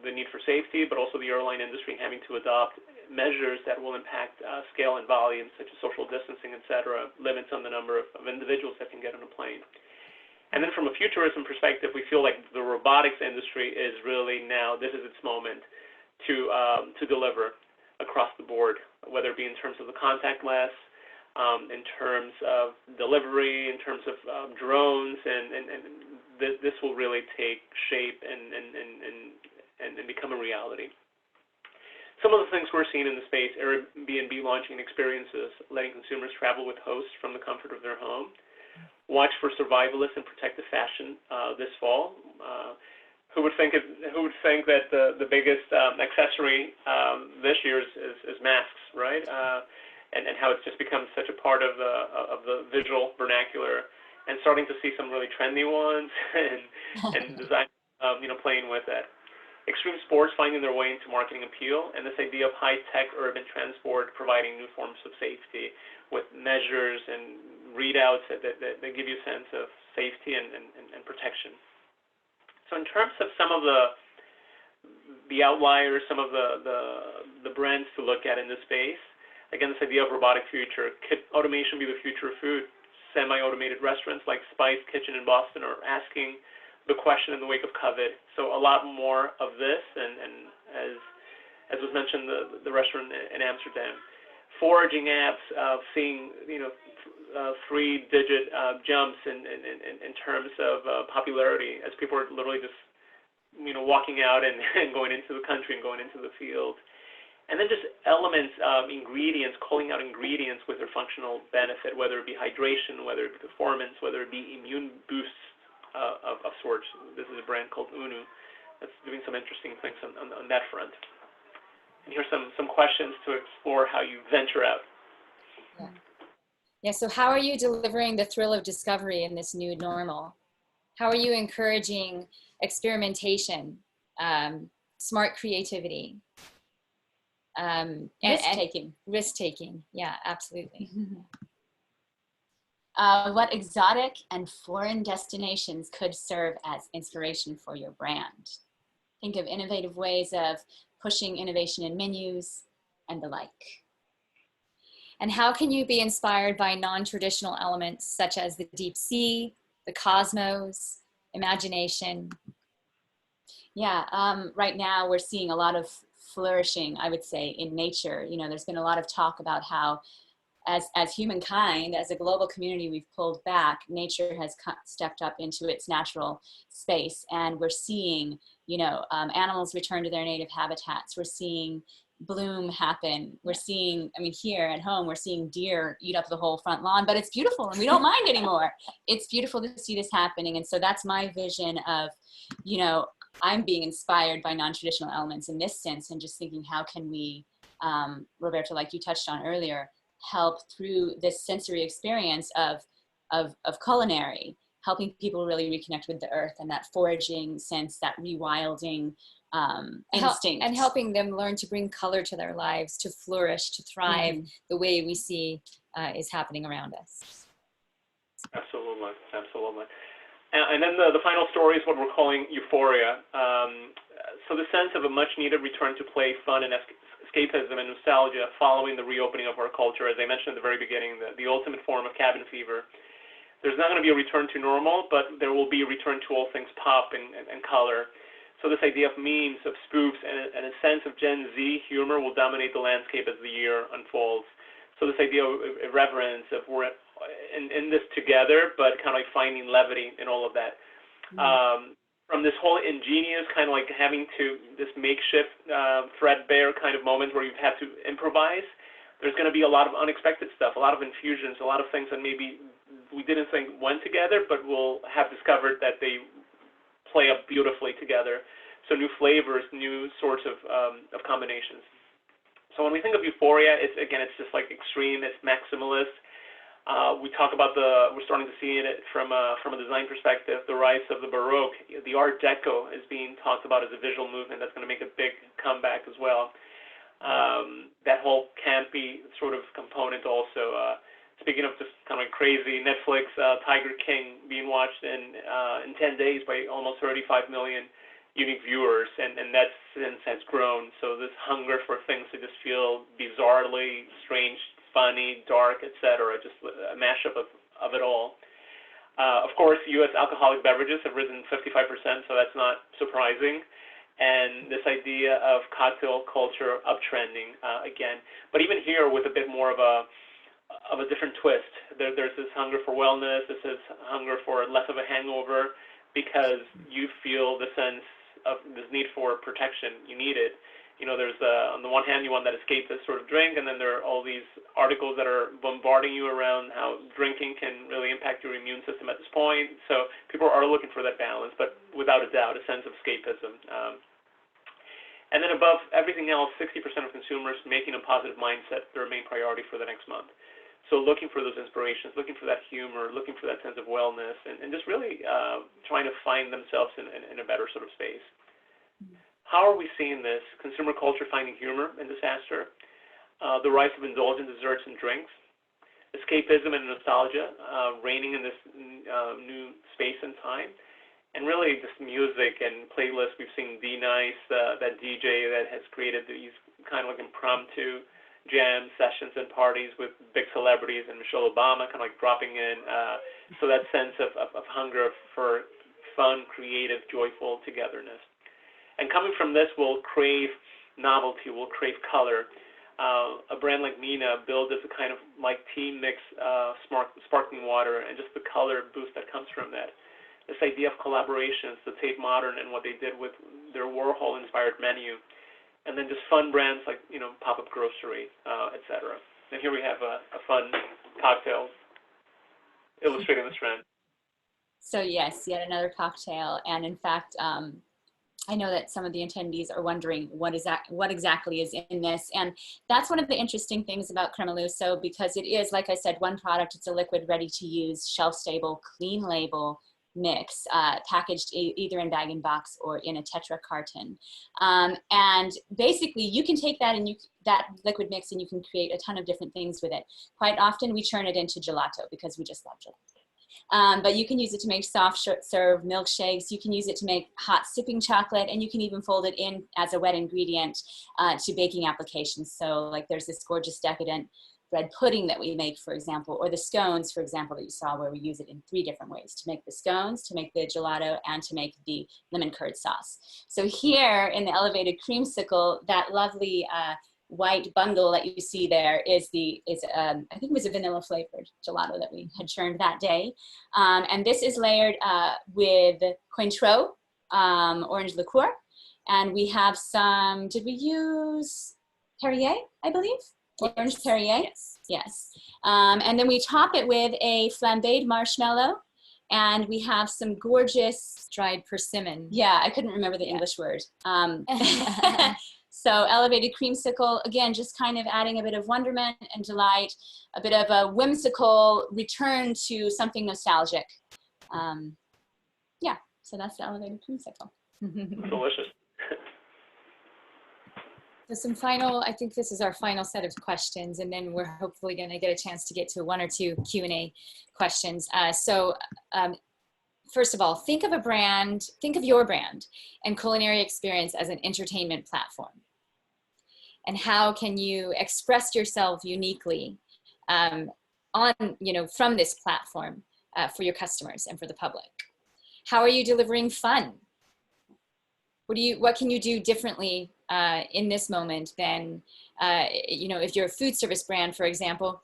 the need for safety, but also the airline industry having to adopt measures that will impact scale and volume, such as social distancing, et cetera, limits on the number of individuals that can get on a plane. And then from a futurism perspective, we feel like the robotics industry is really now, this is its moment to deliver across the board, whether it be in terms of the contactless, in terms of delivery, in terms of drones, and this will really take shape and become a reality. Some of the things we're seeing in the space, Airbnb launching experiences, letting consumers travel with hosts from the comfort of their home. Watch for survivalist and protective fashion this fall. Who would think that the biggest accessory this year is masks, right? And how it's just become such a part of the visual vernacular, and starting to see some really trendy ones and design, playing with it. Extreme sports finding their way into marketing appeal, and this idea of high-tech urban transport providing new forms of safety with measures and readouts that give you a sense of safety and protection. So in terms of some of the outliers, some of the brands to look at in this space, again, this idea of robotic future. Could automation be the future of food? Semi-automated restaurants like Spice Kitchen in Boston are asking the question in the wake of COVID. So a lot more of this, and as was mentioned, the restaurant in Amsterdam, foraging apps, seeing 3-digit jumps in terms of popularity as people are literally just walking out and going into the country and going into the field. And then just elements, ingredients, calling out ingredients with their functional benefit, whether it be hydration, whether it be performance, whether it be immune boosts of sorts. This is a brand called Unu that's doing some interesting things on that front. And here's some questions to explore how you venture out. Yeah, so how are you delivering the thrill of discovery in this new normal? How are you encouraging experimentation, smart creativity? Risk-taking, yeah, absolutely. What exotic and foreign destinations could serve as inspiration for your brand? Think of innovative ways of pushing innovation in menus and the like. And how can you be inspired by non-traditional elements such as the deep sea, the cosmos, imagination? Yeah, right now we're seeing a lot of flourishing, I would say, in nature. There's been a lot of talk about how as humankind, as a global community, we've pulled back. Nature has stepped up into its natural space, and we're seeing, animals return to their native habitats. We're seeing bloom happen. We're seeing, here at home, we're seeing deer eat up the whole front lawn, but it's beautiful and we don't mind anymore. It's beautiful to see this happening. And so that's my vision of, I'm being inspired by non-traditional elements in this sense, and just thinking, how can we, Roberto, like you touched on earlier, help through this sensory experience of culinary, helping people really reconnect with the earth and that foraging sense, that rewilding instinct. And helping them learn to bring color to their lives, to flourish, to thrive the way we see is happening around us. Absolutely. And then the final story is what we're calling Euphoria. So the sense of a much-needed return to play, fun, and escapism and nostalgia following the reopening of our culture. As I mentioned at the very beginning, the ultimate form of cabin fever. There's not going to be a return to normal, but there will be a return to all things pop and color. So this idea of memes, of spoofs, and a sense of Gen Z humor will dominate the landscape as the year unfolds. So this idea of irreverence, of we're in this together, but kind of like finding levity in all of that. From this whole ingenious kind of like having to, this makeshift threadbare kind of moment where you've had to improvise, there's going to be a lot of unexpected stuff, a lot of infusions, a lot of things that maybe we didn't think went together, but we'll have discovered that they play up beautifully together. So new flavors, new sorts of combinations. So when we think of Euphoria, it's just like extreme, it's maximalist. We talk about we're starting to see it from a design perspective, the rise of the Baroque. The Art Deco is being talked about as a visual movement that's going to make a big comeback as well. That whole campy sort of component also. speaking of just kind of like crazy, Netflix, Tiger King being watched in 10 days by almost 35 million unique viewers, and that since has grown. So this hunger for things to just feel bizarrely strange, funny, dark, etc., just a mashup of it all. Of course, U.S. alcoholic beverages have risen 55%, so that's not surprising. And this idea of cocktail culture uptrending again. But even here, with a bit more of a different twist, there's this hunger for wellness, this is hunger for less of a hangover, because you feel the sense of this need for protection. You need it. You know, there's on the one hand, you want that escapist sort of drink, and then there are all these articles that are bombarding you around how drinking can really impact your immune system at this point. So people are looking for that balance, but without a doubt, a sense of escapism. And then above everything else, 60% of consumers making a positive mindset their main priority for the next month. So looking for those inspirations, looking for that humor, looking for that sense of wellness, and just really trying to find themselves in a better sort of space. How are we seeing this? Consumer culture finding humor in disaster, the rise of indulgent desserts and drinks, escapism and nostalgia reigning in this new space and time, and really just music and playlists. We've seen D-Nice, that DJ that has created these kind of like impromptu jam sessions and parties with big celebrities, and Michelle Obama kind of like dropping in. So that sense of hunger for fun, creative, joyful togetherness. And coming from this, we'll crave novelty, we'll crave color. A brand like Nina built as a kind of like tea mix sparkling water, and just the color boost that comes from that. This idea of collaborations, the Tate Modern and what they did with their Warhol-inspired menu, and then just fun brands like, you know, Pop-Up Grocery, etc. And here we have a fun cocktail illustrating this trend. So yes, yet another cocktail. And in fact, I know that some of the attendees are wondering what exactly is in this. And that's one of the interesting things about Crema Lusso, because it is, like I said, one product. It's a liquid, ready to use, shelf-stable, clean label mix, packaged either in bag and box or in a Tetra carton. And basically you can take that and that liquid mix, and you can create a ton of different things with it. Quite often we turn it into gelato because we just love gelato. But you can use it to make soft serve milkshakes. You can use it to make hot sipping chocolate, and you can even fold it in as a wet ingredient to baking applications. So like there's this gorgeous decadent bread pudding that we make, for example, or the scones, for example, that you saw, where we use it in 3 different ways: to make the scones, to make the gelato, and to make the lemon curd sauce. So here in the elevated creamsicle, that lovely white bundle that you see there is I think it was a vanilla flavored gelato that we had churned that day. And this is layered with Cointreau orange liqueur. And we have some, did we use Perrier, I believe? Yes. Orange Perrier? Yes. Yes. And then we top it with a flambéed marshmallow. And we have some gorgeous dried persimmon. Yeah, I couldn't remember the English word. So elevated creamsicle, again, just kind of adding a bit of wonderment and delight, a bit of a whimsical return to something nostalgic. Yeah, so that's the elevated creamsicle. Delicious. So some final, I think this is our final set of questions, and then we're hopefully going to get a chance to get to 1 or 2 Q&A questions. First of all, think of your brand and culinary experience as an entertainment platform. And how can you express yourself uniquely from this platform for your customers and for the public? How are you delivering fun? What can you do differently in this moment than, if you're a food service brand, for example,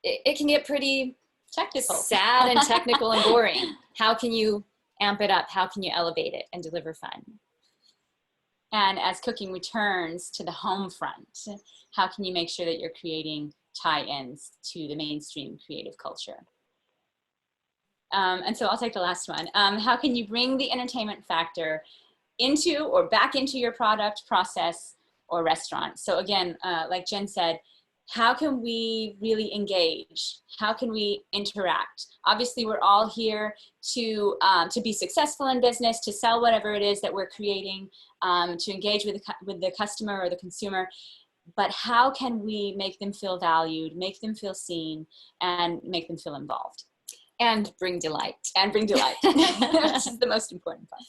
it can get pretty technical, sad and technical and boring. How can you amp it up? How can you elevate it and deliver fun? And as cooking returns to the home front, how can you make sure that you're creating tie-ins to the mainstream creative culture? And so I'll take the last one. How can you bring the entertainment factor into or back into your product, process, or restaurant? So again, like Jen said, how can we really engage? How can we interact? Obviously, we're all here to be successful in business, to sell whatever it is that we're creating, to engage with the customer or the consumer. but how can we make them feel valued, make them feel seen, and make them feel involved? And bring delight. And bring delight, which is the most important part.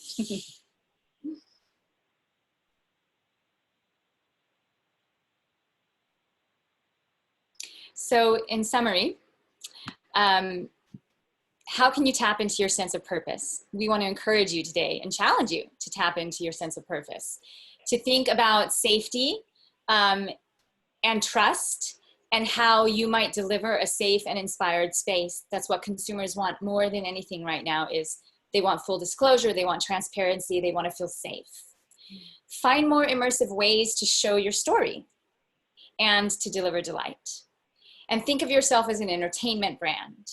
So in summary, how can you tap into your sense of purpose? We want to encourage you today and challenge you to tap into your sense of purpose, to think about safety and trust, and how you might deliver a safe and inspired space. That's what consumers want more than anything right now. Is they want full disclosure, they want transparency, they want to feel safe. Find more immersive ways to show your story and to deliver delight. And think of yourself as an entertainment brand.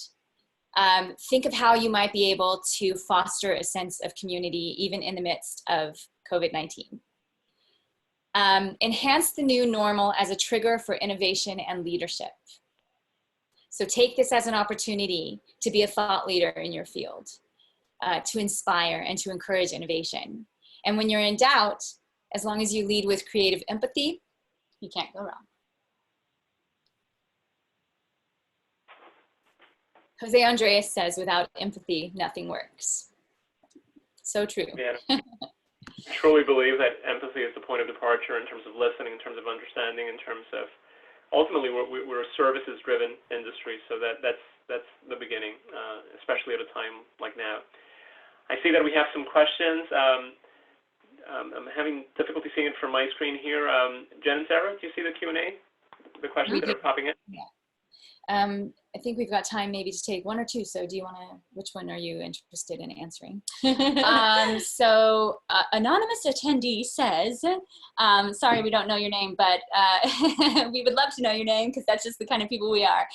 Think of how you might be able to foster a sense of community even in the midst of COVID-19. Enhance the new normal as a trigger for innovation and leadership. So take this as an opportunity to be a thought leader in your field, to inspire and to encourage innovation. And when you're in doubt, as long as you lead with creative empathy, you can't go wrong. Jose Andres says, without empathy, nothing works. So true. Yeah. I truly believe that empathy is the point of departure in terms of listening, in terms of understanding, in terms of ultimately we're a services-driven industry, so that's the beginning, especially at a time like now. I see that we have some questions. I'm having difficulty seeing it from my screen here. Jen and Sarah, do you see the Q&A? The questions that are popping in? Yeah. I think we've got time maybe to take one or two. So do you want to, which one are you interested in answering? So anonymous attendee says, sorry, we don't know your name, but we would love to know your name because that's just the kind of people we are.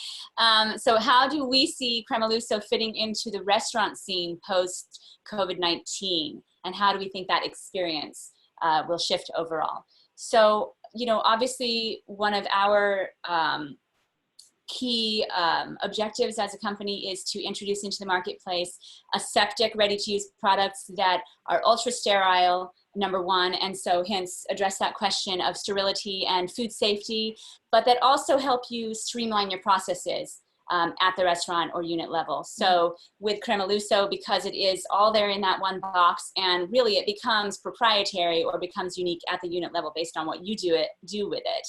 So how do we see Crema Lusso fitting into the restaurant scene post COVID-19? And how do we think that experience will shift overall? So, you know, obviously one of our key objectives as a company is to introduce into the marketplace aseptic, ready-to-use products that are ultra sterile, number one, and so hence address that question of sterility and food safety, but that also help you streamline your processes at the restaurant or unit level. So with Crema Lusso, because it is all there in that one box, and really it becomes proprietary or becomes unique at the unit level based on what you do with it.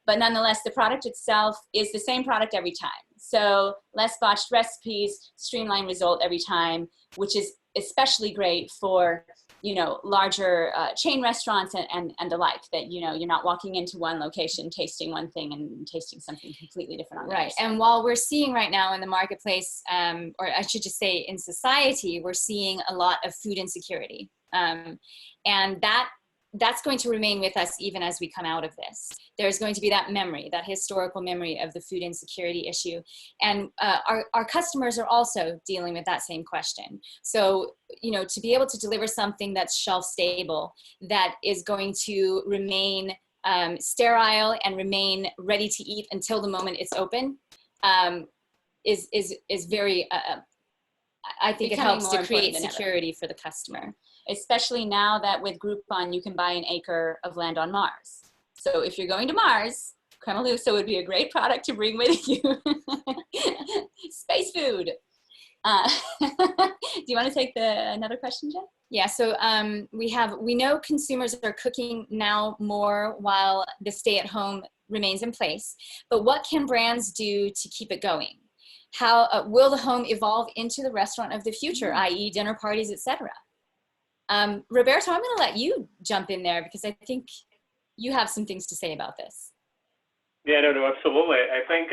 But nonetheless, the product itself is the same product every time. So less botched recipes, streamlined result every time, which is especially great for, you know, larger chain restaurants and the like, that, you know, you're not walking into one location, tasting one thing and tasting something completely different on the Right. And while we're seeing right now in the marketplace, or I should just say in society, we're seeing a lot of food insecurity. And that's going to remain with us even as we come out of this. There's going to be that memory, that historical memory of the food insecurity issue. And our customers are also dealing with that same question. So, you know, to be able to deliver something that's shelf stable, that is going to remain sterile and remain ready to eat until the moment it's open, is very, I think it helps to create security for the customer. Especially now that with Groupon, you can buy an acre of land on Mars. So if you're going to Mars, Crema Lusso would be a great product to bring with you. Space food. Do you want to take another question, Jen? Yeah, so we know consumers are cooking now more while the stay-at-home remains in place, but what can brands do to keep it going? How will the home evolve into the restaurant of the future, i.e. dinner parties, etc.? Roberto, I'm going to let you jump in there because I think you have some things to say about this. Yeah, no, absolutely. I think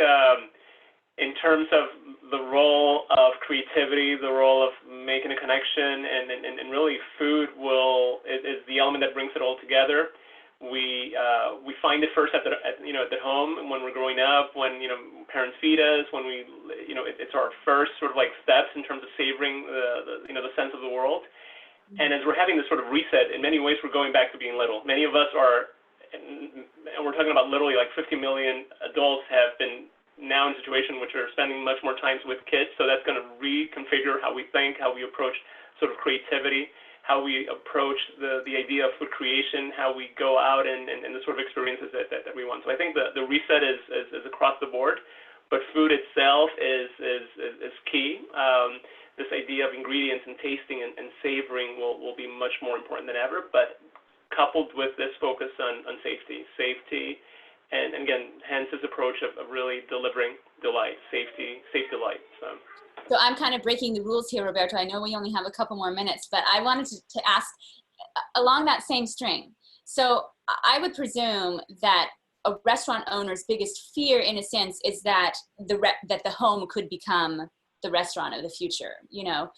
in terms of the role of creativity, the role of making a connection, and really food is the element that brings it all together. We find it first at the home when we're growing up, when parents feed us, when it's our first sort of like steps in terms of savoring the sense of the world. And as we're having this sort of reset, in many ways we're going back to being little. Many of us are, and we're talking about literally like 50 million adults have been now in a situation in which are spending much more time with kids. So that's going to reconfigure how we think, how we approach sort of creativity, how we approach the idea of food creation, how we go out and the sort of experiences that we want. So I think the reset is across the board, but food itself is key. This idea of ingredients and tasting and savoring will be much more important than ever, but coupled with this focus on safety, and again, hence this approach of really delivering delight, safe delight. So I'm kind of breaking the rules here, Roberto. I know we only have a couple more minutes, but I wanted to ask along that same string. So I would presume that a restaurant owner's biggest fear, in a sense, is that the home could become the restaurant of the future. You know,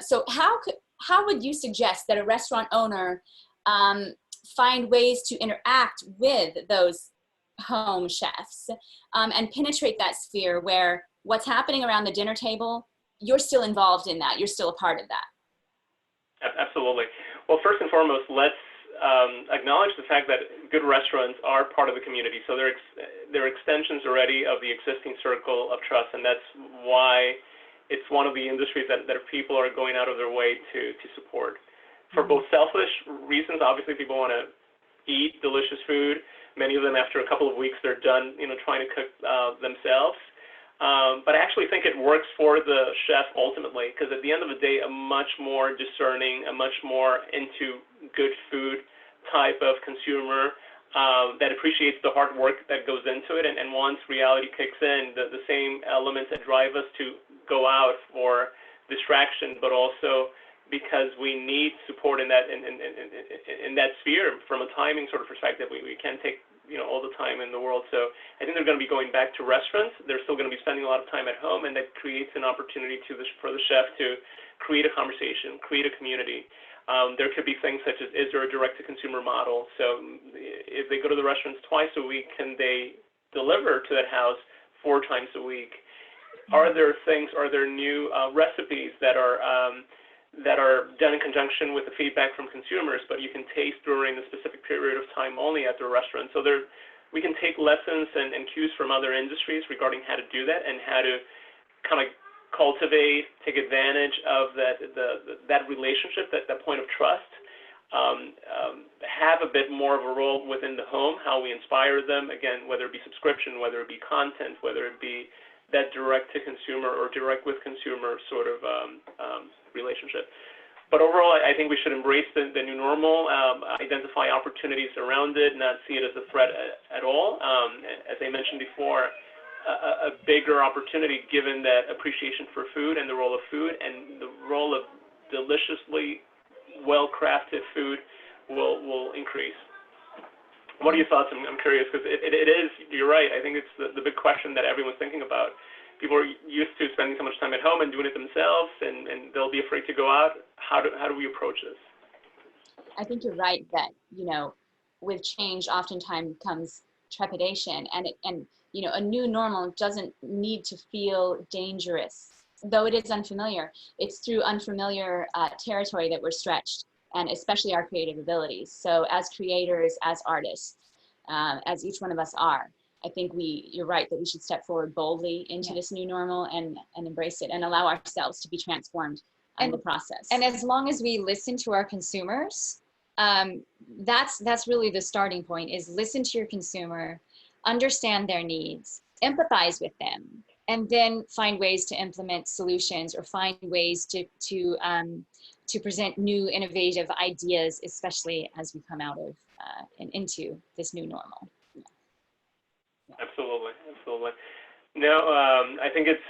so how would you suggest that a restaurant owner find ways to interact with those home chefs and penetrate that sphere where what's happening around the dinner table, you're still involved in that, you're still a part of that? Absolutely. Well, first and foremost, let's acknowledge the fact that good restaurants are part of the community. So they're extensions already of the existing circle of trust, and that's why it's one of the industries that people are going out of their way to support. For both selfish reasons, obviously people want to eat delicious food. Many of them, after a couple of weeks, they're done, trying to cook themselves. But I actually think it works for the chef ultimately, because at the end of the day, a much more discerning, a much more into good food type of consumer that appreciates the hard work that goes into it. And once reality kicks in, the same elements that drive us to go out for distraction, but also because we need support in that sphere from a timing sort of perspective. We can't take all the time in the world. So I think they're going to be going back to restaurants. They're still going to be spending a lot of time at home, and that creates an opportunity for the chef to create a conversation, create a community. There could be things such as, is there a direct-to-consumer model? So if they go to the restaurants twice a week, can they deliver to that house 4 times a week? Are there new recipes that are done in conjunction with the feedback from consumers, but you can taste during a specific period of time only at the restaurant? So we can take lessons and cues from other industries regarding how to do that and how to kind of cultivate, take advantage of that relationship, that point of trust, have a bit more of a role within the home, how we inspire them, again, whether it be subscription, whether it be content, whether it be that direct-to-consumer or direct-with-consumer sort of relationship. But overall, I think we should embrace the new normal, identify opportunities around it, not see it as a threat at all. As I mentioned before, a bigger opportunity given that appreciation for food and the role of food and the role of deliciously well-crafted food will increase. What are your thoughts? I'm curious, because it is, you're right, I think it's the big question that everyone's thinking about. People are used to spending so much time at home and doing it themselves, and they'll be afraid to go out. How do we approach this? I think you're right that, with change oftentimes comes trepidation, and a new normal doesn't need to feel dangerous. Though it is unfamiliar, it's through unfamiliar territory that we're stretched, and especially our creative abilities. So as creators, as artists, as each one of us are, I think you're right that we should step forward boldly into this new normal and embrace it and allow ourselves to be transformed in the process. And as long as we listen to our consumers, that's really the starting point, is listen to your consumer, understand their needs, empathize with them, and then find ways to implement solutions or find ways to present new innovative ideas, especially as we come out of and into this new normal. Absolutely. No, I think it's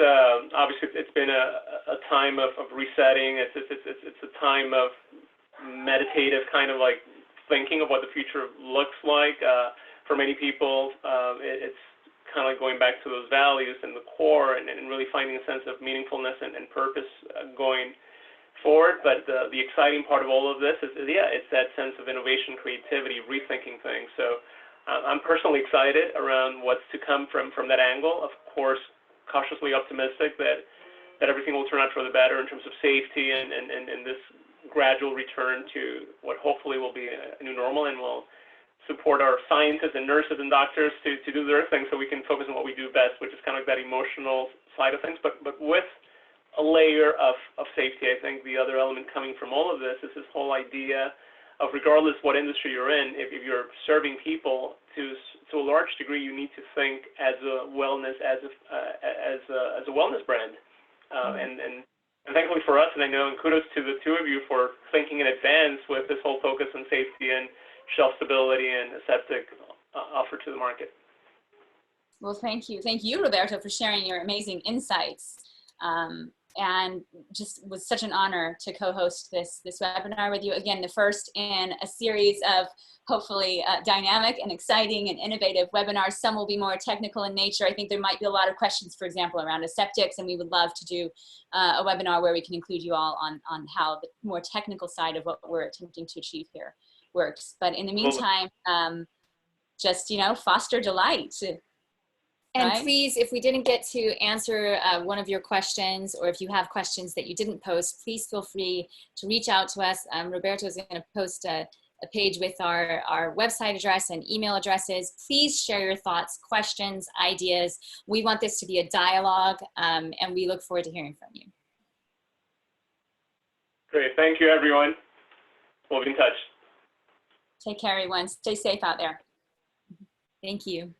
obviously it's been a time of resetting. It's a time of meditative kind of like thinking of what the future looks like. For many people, it's kind of like going back to those values and the core and really finding a sense of meaningfulness and purpose going forward. But the exciting part of all of this is it's that sense of innovation, creativity, rethinking things. So I'm personally excited around what's to come from that angle. Of course, cautiously optimistic that everything will turn out for the better in terms of safety and this gradual return to what hopefully will be a new normal, and will support our scientists and nurses and doctors to do their thing so we can focus on what we do best, which is kind of like that emotional side of things, but with a layer of safety. I think the other element coming from all of this is this whole idea of, regardless what industry you're in, if you're serving people, to a large degree, you need to think as a wellness wellness brand. And thankfully for us, and I know, and kudos to the two of you for thinking in advance with this whole focus on safety and shelf stability and aseptic offer to the market. Well, thank you. Thank you, Roberto, for sharing your amazing insights. And just was such an honor to co-host this webinar with you. Again, the first in a series of hopefully dynamic and exciting and innovative webinars. Some will be more technical in nature. I think there might be a lot of questions, for example, around aseptics, and we would love to do a webinar where we can include you all on how the more technical side of what we're attempting to achieve here works. But in the meantime, just, you know, foster delight. And right? please, if we didn't get to answer one of your questions, or if you have questions that you didn't post, please feel free to reach out to us. Roberto is going to post a page with our website address and email addresses. Please share your thoughts, questions, ideas. We want this to be a dialogue, and we look forward to hearing from you. Great. Thank you, everyone. We'll be in touch. Take care, everyone. Stay safe out there. Thank you.